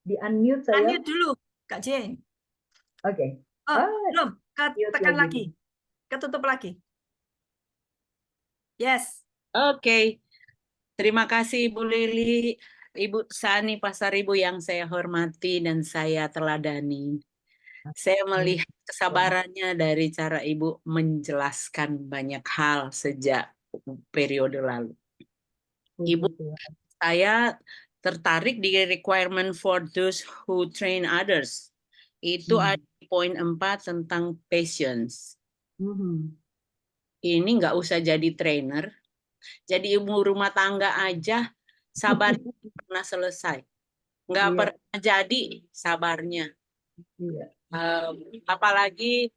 Di unmute saya. Unmute dulu Kak Jen. Oke. Oh, belum, tekan lagi. Ketutup lagi. Yes. Oke. Terima kasih Ibu Lili, Ibu Sani Pasaribu yang saya hormati dan saya teladani. Saya melihat kesabarannya dari cara Ibu menjelaskan banyak hal sejak periode lalu. Ibu, saya tertarik di requirement for those who train others. Itu ada di poin 4 tentang patience. Ini nggak usah jadi trainer, jadi ibu rumah tangga aja sabarnya pernah selesai, nggak pernah jadi sabarnya. Apalagi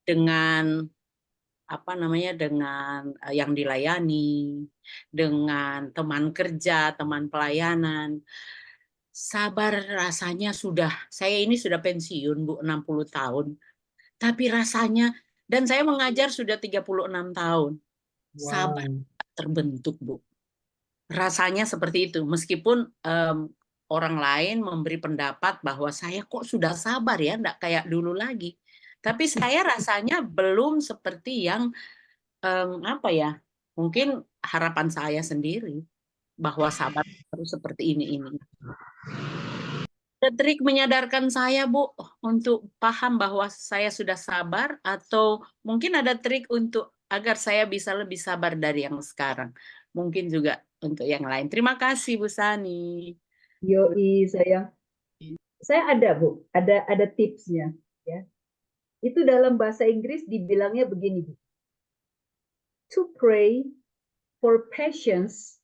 dengan apa namanya, dengan yang dilayani, dengan teman kerja, teman pelayanan. Sabar rasanya sudah, saya ini sudah pensiun Bu, 60 tahun. Tapi rasanya, dan saya mengajar sudah 36 tahun. Sabar terbentuk Bu. Rasanya seperti itu, meskipun orang lain memberi pendapat bahwa saya kok sudah sabar ya, enggak kayak dulu lagi. Tapi saya rasanya belum seperti yang apa ya, mungkin harapan saya sendiri bahwa sabar harus seperti ini. Ada trik menyadarkan saya Bu untuk paham bahwa saya sudah sabar, atau mungkin ada trik untuk agar saya bisa lebih sabar dari yang sekarang. Mungkin juga untuk yang lain. Terima kasih Bu Sani. Yoi, saya ada Bu, ada tipsnya ya. Itu dalam bahasa Inggris dibilangnya begini Bu. To pray for patience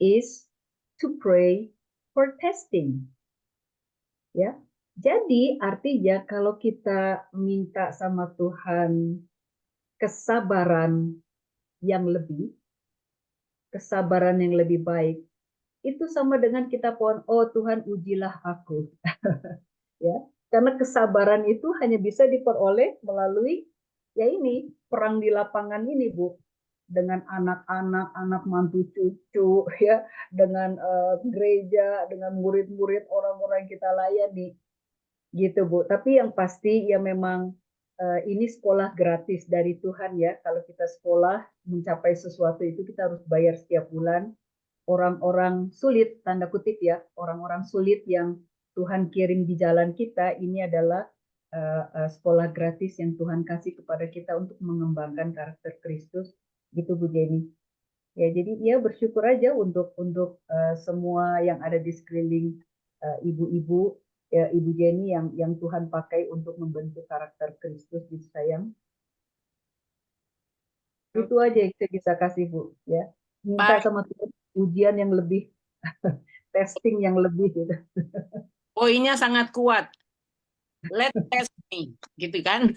is to pray for testing. Ya. Jadi artinya kalau kita minta sama Tuhan kesabaran yang lebih, kesabaran yang lebih baik, itu sama dengan kita pohon, oh Tuhan ujilah aku. Ya, karena kesabaran itu hanya bisa diperoleh melalui ya ini perang di lapangan ini Bu, dengan anak-anak, anak mantu cucu ya, dengan gereja, dengan murid-murid orang-orang yang kita layani gitu Bu. Tapi yang pasti ya memang ini sekolah gratis dari Tuhan ya. Kalau kita sekolah mencapai sesuatu itu kita harus bayar setiap bulan. Orang-orang sulit, tanda kutip ya, orang-orang sulit yang Tuhan kirim di jalan kita, ini adalah sekolah gratis yang Tuhan kasih kepada kita untuk mengembangkan karakter Kristus, gitu Bu Jenny. Ya, jadi ia bersyukur aja untuk semua yang ada di sekeliling ibu-ibu, ya, Ibu Jenny yang Tuhan pakai untuk membentuk karakter Kristus gitu sayang. Itu aja yang saya bisa kasih Bu, ya. Minta Baik. sama Tuhan ujian yang lebih, testing yang lebih gitu. Poinnya sangat kuat. Let's test me, gitu kan?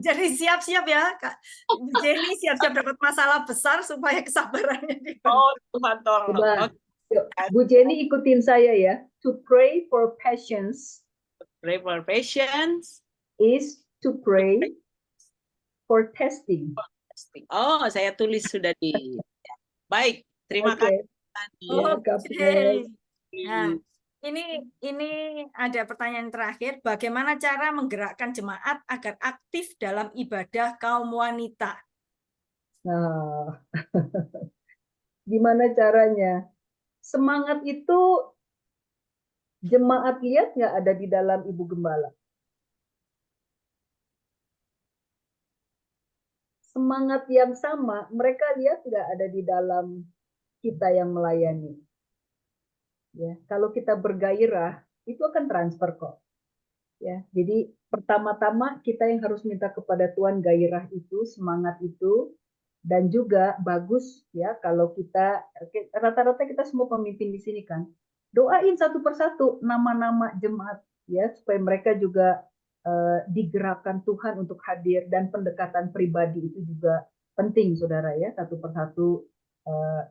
Jadi siap-siap ya, Kak. Bu Jenny siap-siap dapat masalah besar supaya kesabarannya dibentuk. Oh, Tuhan tolong. Coba, Oke, yuk, Bu Jenny ikutin saya ya. To pray for patience pray for patience. is to pray for testing. Oh, saya tulis sudah di. Baik, terima Oke. kasih. Tani. Ya, Oke. Kapten. Nah, ini ada pertanyaan terakhir. Bagaimana cara menggerakkan jemaat agar aktif dalam ibadah kaum wanita? Nah, gimana caranya? Semangat itu jemaat lihat nggak ada di dalam Ibu Gembala? Semangat yang sama mereka lihat nggak ada di dalam kita yang melayani? Ya, kalau kita bergairah itu akan transfer kok. Ya, jadi pertama-tama kita yang harus minta kepada Tuhan gairah itu, semangat itu, dan juga bagus ya kalau kita rata-rata kita semua pemimpin di sini kan doain satu persatu nama-nama jemaat ya supaya mereka juga digerakkan Tuhan untuk hadir, dan pendekatan pribadi itu juga penting saudara ya, satu persatu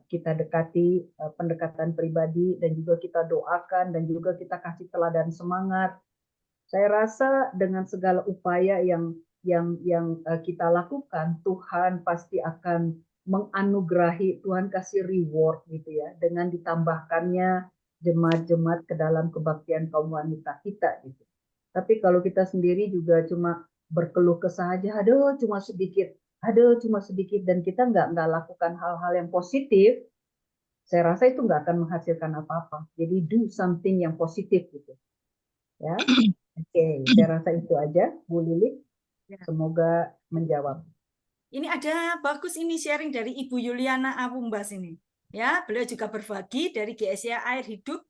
kita dekati pendekatan pribadi, dan juga kita doakan, dan juga kita kasih teladan semangat. Saya rasa dengan segala upaya yang kita lakukan, Tuhan pasti akan menganugerahi, Tuhan kasih reward gitu ya, dengan ditambahkannya jemaat-jemaat ke dalam kebaktian kaum wanita kita gitu. Tapi kalau kita sendiri juga cuma berkeluh kesah aja, aduh cuma sedikit, dan kita nggak lakukan hal-hal yang positif, saya rasa itu nggak akan menghasilkan apa-apa. Jadi do something yang positif gitu. Ya, oke, saya rasa itu aja, Bu Lili. Semoga menjawab. Ini ada bagus ini sharing dari Ibu Yuliana Abumbas ini. Ya, beliau juga berbagi dari GSI Air Hidup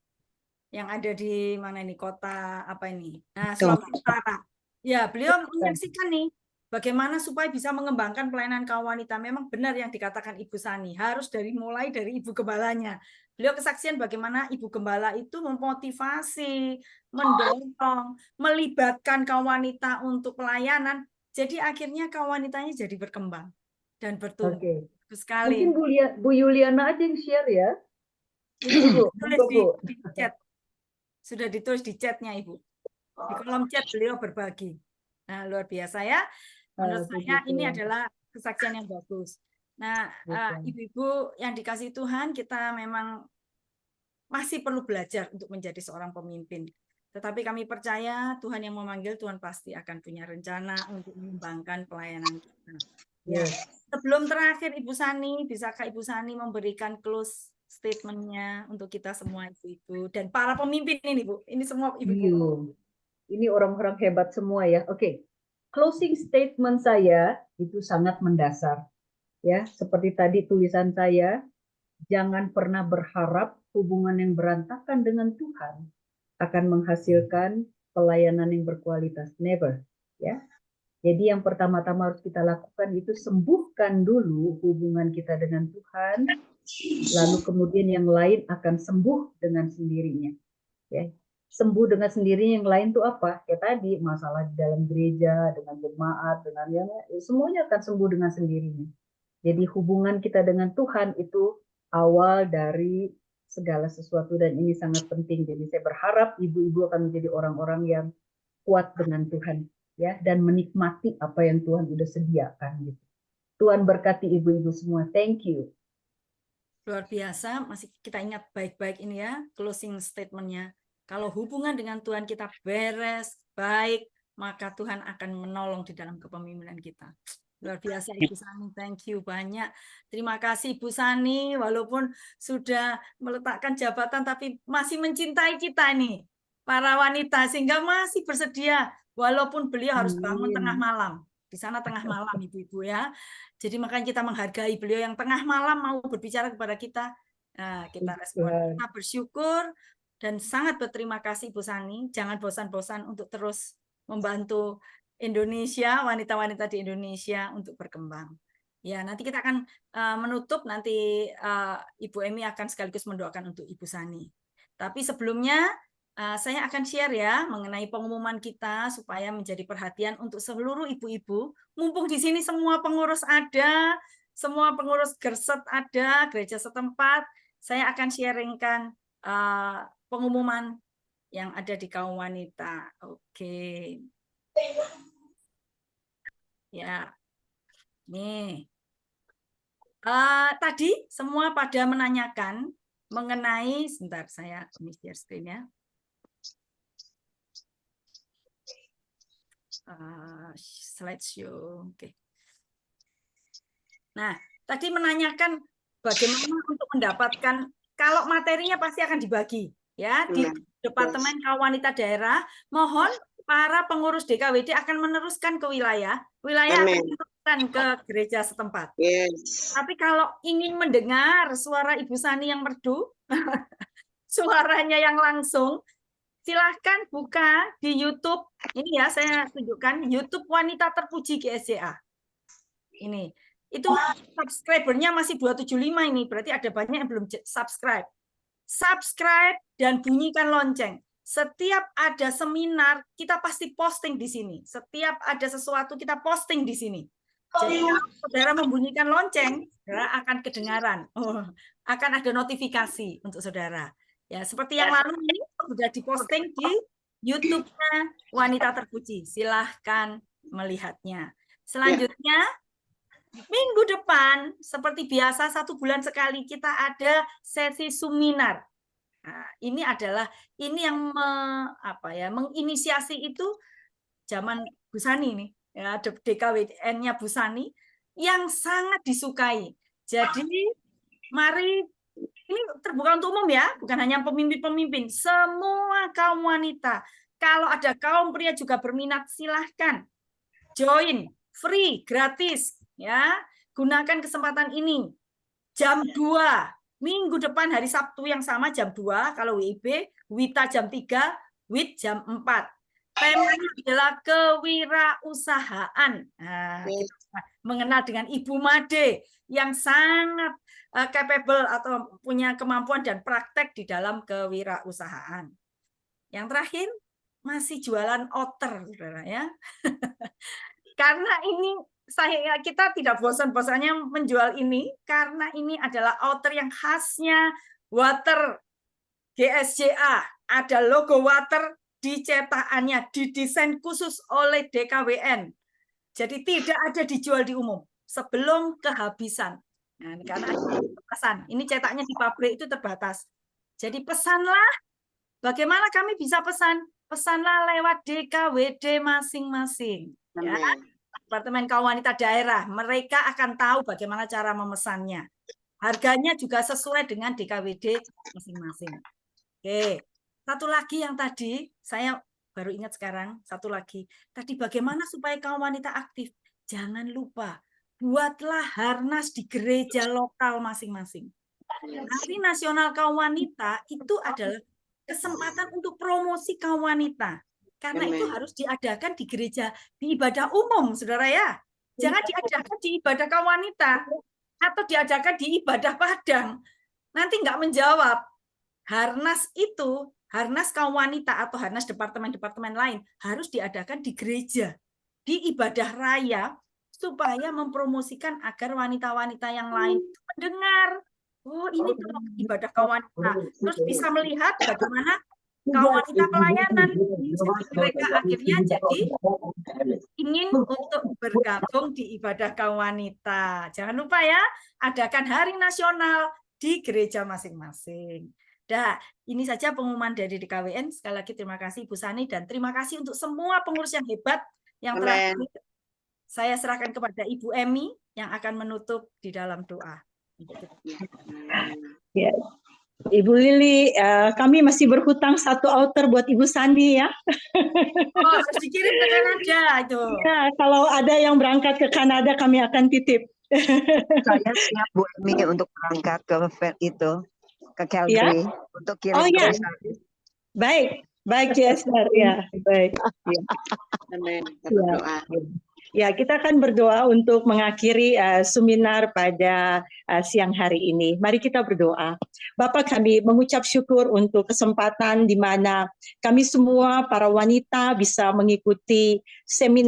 yang ada di mana ini, kota apa ini? Nah, Sulawesi Utara. Ya, beliau menyaksikan nih bagaimana supaya bisa mengembangkan pelayanan kaum wanita. Memang benar yang dikatakan Ibu Sani, harus mulai dari Ibu Gembalanya. Beliau kesaksian bagaimana Ibu Gembala itu memotivasi, mendorong, melibatkan kaum wanita untuk pelayanan. Jadi akhirnya kaum wanitanya jadi berkembang dan bertumbuh. Oke. Sekali. Mungkin Bu Yuliana aja yang share ya. Ibu, Tulis di chat. Sudah ditulis di chatnya Ibu. Di kolom chat beliau berbagi. Nah, luar biasa ya. Menurut saya ini adalah kesaksian yang bagus. Nah, ibu-ibu yang dikasih Tuhan, kita memang masih perlu belajar untuk menjadi seorang pemimpin. Tetapi kami percaya Tuhan yang memanggil, Tuhan pasti akan punya rencana untuk mengembangkan pelayanan kita. Ya. Sebelum terakhir Ibu Sani, bisakah Ibu Sani memberikan close statement-nya untuk kita semua ibu-ibu dan para pemimpin ini, Bu? Ini semua ibu-ibu. Ini orang-orang hebat semua ya. Oke. Closing statement saya itu sangat mendasar. Ya, seperti tadi tulisan saya, jangan pernah berharap hubungan yang berantakan dengan Tuhan akan menghasilkan pelayanan yang berkualitas. Never, ya. Jadi yang pertama-tama harus kita lakukan itu sembuhkan dulu hubungan kita dengan Tuhan, lalu kemudian yang lain akan sembuh dengan sendirinya. Ya. Sembuh dengan sendirinya, yang lain itu apa? Ya tadi masalah di dalam gereja, dengan jemaat, dengan yang semuanya akan sembuh dengan sendirinya. Jadi hubungan kita dengan Tuhan itu awal dari segala sesuatu, dan ini sangat penting. Jadi saya berharap ibu-ibu akan menjadi orang-orang yang kuat dengan Tuhan ya, dan menikmati apa yang Tuhan sudah sediakan gitu. Tuhan berkati ibu-ibu semua. Thank you. Luar biasa, masih kita ingat baik-baik ini ya, closing statement-nya. Kalau hubungan dengan Tuhan kita beres, baik, maka Tuhan akan menolong di dalam kepemimpinan kita. Luar biasa Ibu Sani, thank you banyak. Terima kasih Ibu Sani, walaupun sudah meletakkan jabatan tapi masih mencintai kita nih, para wanita, sehingga masih bersedia walaupun beliau harus bangun tengah malam. Di sana tengah malam ibu-ibu ya. Jadi makanya kita menghargai beliau yang tengah malam mau berbicara kepada kita. Nah, kita respon. Kita bersyukur dan sangat berterima kasih Ibu Sani. Jangan bosan-bosan untuk terus membantu Indonesia, wanita-wanita di Indonesia untuk berkembang. Ya, nanti kita akan menutup, nanti Ibu Emi akan sekaligus mendoakan untuk Ibu Sani. Tapi sebelumnya saya akan share ya mengenai pengumuman kita supaya menjadi perhatian untuk seluruh ibu-ibu. Mumpung di sini semua pengurus ada, semua pengurus Gerset ada, gereja setempat, saya akan sharingkan pengumuman yang ada di kaum wanita. Oke. Ya. Nih. Tadi semua pada menanyakan mengenai, sebentar saya share screen ya. Slideshow. Oke. Nah, tadi menanyakan bagaimana untuk mendapatkan, kalau materinya pasti akan dibagi ya di Departemen Kaum Wanita Daerah. Mohon para pengurus DKWD akan meneruskan ke wilayah akan meneruskan ke gereja setempat. Tapi kalau ingin mendengar suara Ibu Sani yang merdu, suaranya yang langsung, silahkan buka di YouTube. Ini ya, saya tunjukkan YouTube Wanita Terpuji GSJA. Ini. Itu subscribernya masih 275 ini. Berarti ada banyak yang belum subscribe. Subscribe dan bunyikan lonceng. Setiap ada seminar, kita pasti posting di sini. Setiap ada sesuatu, kita posting di sini. Jadi kalau saudara membunyikan lonceng, saudara akan kedengaran. Akan ada notifikasi untuk saudara. Ya, seperti yang lalu ini sudah diposting di YouTube-nya Wanita Terpuji. Silahkan melihatnya. Selanjutnya, minggu depan, seperti biasa 1 bulan sekali kita ada sesi seminar. Nah, ini yang menginisiasi itu zaman Bu Sani nih, ya, DKWN-nya Bu Sani yang sangat disukai. Jadi, mari. Ini terbuka untuk umum ya, bukan hanya pemimpin-pemimpin, semua kaum wanita. Kalau ada kaum pria juga berminat, silahkan join, free, gratis. Ya, gunakan kesempatan ini. Jam 2, minggu depan hari Sabtu yang sama jam 2, kalau WIB, WITA jam 3, WIT jam 4. Temanya adalah kewirausahaan. Nah, kita mengenal dengan Ibu Made yang sangat capable atau punya kemampuan dan praktek di dalam kewirausahaan. Yang terakhir, masih jualan outer, saudara ya. Karena ini kita tidak bosan-bosannya menjual ini, karena ini adalah outer yang khasnya water GSJA. Ada logo water di cetakannya, didesain khusus oleh DKWN. Jadi tidak ada dijual di umum sebelum kehabisan. Nah, karena ada batasan. Ini cetaknya di pabrik itu terbatas. Jadi pesanlah. Bagaimana kami bisa pesan? Pesanlah lewat DKWD masing-masing. Ya. Departemen Kaum Wanita Daerah. Mereka akan tahu bagaimana cara memesannya. Harganya juga sesuai dengan DKWD masing-masing. Oke. Satu lagi yang tadi, saya baru ingat sekarang, satu lagi. Tadi bagaimana supaya kaum wanita aktif? Jangan lupa, buatlah harnas di gereja lokal masing-masing. Hari Nasional Kaum Wanita itu adalah kesempatan untuk promosi kaum wanita. Karena itu harus diadakan di gereja, di ibadah umum, saudara ya. Jangan diadakan di ibadah kaum wanita, atau diadakan di ibadah padang. Nanti nggak menjawab. Harnas itu, harnas kaum wanita atau harnas departemen-departemen lain harus diadakan di gereja, di ibadah raya, supaya mempromosikan agar wanita-wanita yang lain mendengar, oh ini tuh ibadah kaum wanita, terus bisa melihat bagaimana kaum wanita pelayanan. Mereka akhirnya jadi ingin untuk bergabung di ibadah kaum wanita. Jangan lupa ya, adakan Hari Nasional di gereja masing-masing. Dah, ini saja pengumuman dari DKWN. Sekali lagi terima kasih Ibu Sani dan terima kasih untuk semua pengurus yang hebat yang telah saya serahkan kepada Ibu Emi yang akan menutup di dalam doa. Ya. Ibu Lili, kami masih berhutang satu outer buat Ibu Sandi ya. Oh, harus dikirim ke Kanada itu. Ya, kalau ada yang berangkat ke Kanada kami akan titip. Saya siap Bu Emi untuk berangkat ke Calgary untuk kirim Oh ke ya, Bu Sandi. baik Jester ya, baik. Ya. Amin. Kita Ya. berdoa. Ya, kita akan berdoa untuk mengakhiri seminar pada siang hari ini. Mari kita berdoa. Bapak, kami mengucap syukur untuk kesempatan di mana kami semua para wanita bisa mengikuti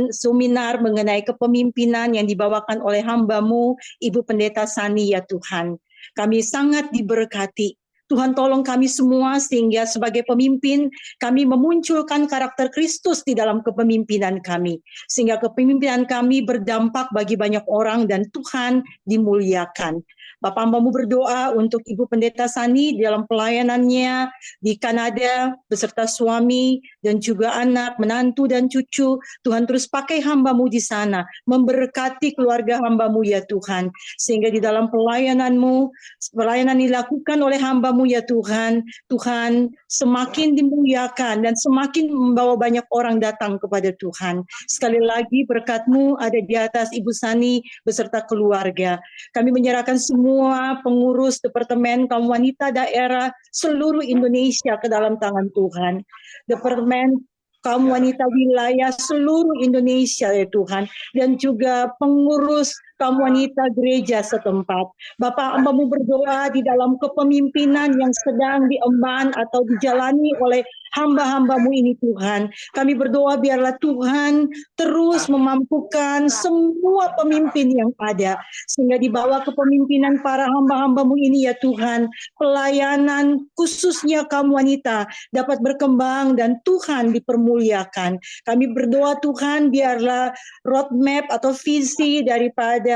seminar mengenai kepemimpinan yang dibawakan oleh hamba-Mu, Ibu Pendeta Sani ya Tuhan. Kami sangat diberkati. Tuhan tolong kami semua sehingga sebagai pemimpin kami memunculkan karakter Kristus di dalam kepemimpinan kami. Sehingga kepemimpinan kami berdampak bagi banyak orang dan Tuhan dimuliakan. Bapak hamba-Mu berdoa untuk Ibu Pendeta Sani dalam pelayanannya di Kanada beserta suami dan juga anak, menantu dan cucu. Tuhan terus pakai hamba-Mu di sana, memberkati keluarga hamba-Mu ya Tuhan. Sehingga di dalam pelayanan-Mu, pelayanan dilakukan oleh hamba-Mu ya Tuhan, Tuhan semakin dimuliakan dan semakin membawa banyak orang datang kepada Tuhan. Sekali lagi berkat-Mu ada di atas Ibu Sani beserta keluarga. Kami menyerahkan semua pengurus Departemen Kaum Wanita Daerah seluruh Indonesia ke dalam tangan Tuhan. Departemen Kaum Wanita Wilayah seluruh Indonesia ya Tuhan. Dan juga pengurus kaum wanita gereja setempat. Bapak hamba-Mu berdoa di dalam kepemimpinan yang sedang diemban atau dijalani oleh hamba-hamba-Mu ini Tuhan. Kami berdoa biarlah Tuhan terus memampukan semua pemimpin yang ada. Sehingga di bawah kepemimpinan para hamba-hamba-Mu ini ya Tuhan, pelayanan khususnya kaum wanita dapat berkembang dan Tuhan dipermuliakan. Kami berdoa Tuhan biarlah roadmap atau visi daripada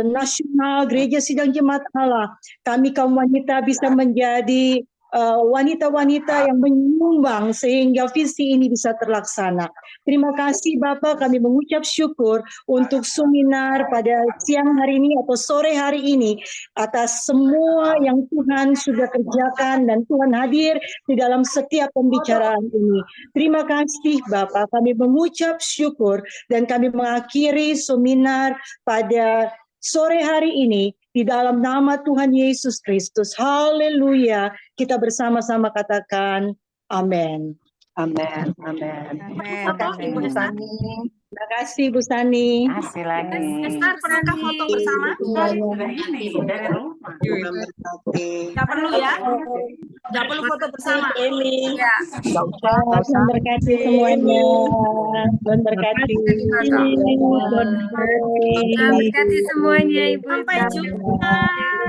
nasional Gereja Sidang Jemaat Allah, kami kaum wanita bisa menjadi wanita-wanita yang menyumbang sehingga visi ini bisa terlaksana. Terima kasih Bapak, kami mengucap syukur untuk seminar pada siang hari ini atau sore hari ini atas semua yang Tuhan sudah kerjakan dan Tuhan hadir di dalam setiap pembicaraan ini. Terima kasih Bapak, kami mengucap syukur dan kami mengakhiri seminar pada sore hari ini di dalam nama Tuhan Yesus Kristus. Haleluya. Kita bersama-sama katakan amin. Amin. Amin. Ibu Sani. Terima kasih Bu Sani. Kasih lagi. Esther, perlukah foto bersama? Dari rumah. Nggak perlu ya? Nggak perlu foto bersama. Ya. Tuhan berkati semuanya. Tuhan berkati. Tuhan berkati semuanya Ibu. Sampai jumpa.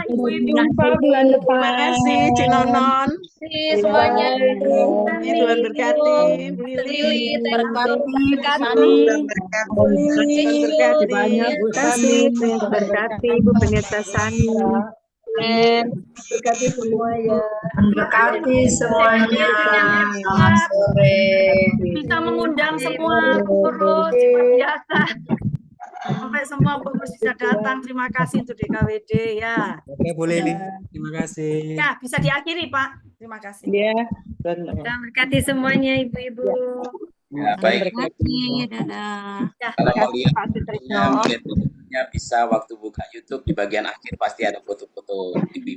Sampai jumpa bulan depan. Terima kasih, Cik Nonon. Semuanya. Tuhan berkati. Lili, Berkati banyak Bu Sani, berkati Bu Pendeta Sani. Berkati semua ya. Berkati semuanya. Selamat sore. Bisa mengundang semua pengurus seperti biasa. Sampai semua pengurus bisa datang. Terima kasih untuk DKWD ya. Oke, Bu Lili. Terima kasih. Ya, bisa diakhiri Pak. Terima kasih. Ya, Tuhan berkati semuanya Ibu-ibu. Ya, baik. Dadah. Ya, Kalau mau lihat Pak Sutrisno. fotonya bisa waktu buka YouTube di bagian akhir pasti ada foto-foto ibu.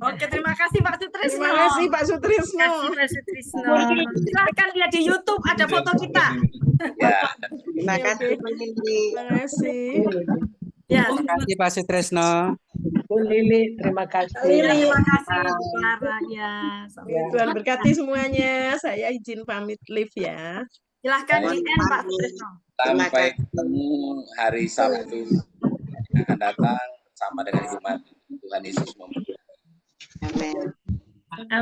Oke, terima kasih Pak Sutrisno. Terima kasih Pak Sutrisno. Pak Sutrisno. Silahkan lihat di YouTube ada foto kita. Ya. Terima kasih Bu Lili. Terima kasih. Ya, Terima kasih Pak Sutrisno. Bu Lili, terima kasih. terima kasih Clara ya. Tuhan berkati semuanya. Saya izin pamit live ya. Silahkan di end Pak Sutrisno. Sampai ketemu hari Sabtu yang akan datang bersama dengan Tuhan Yesus memberkati. Amin.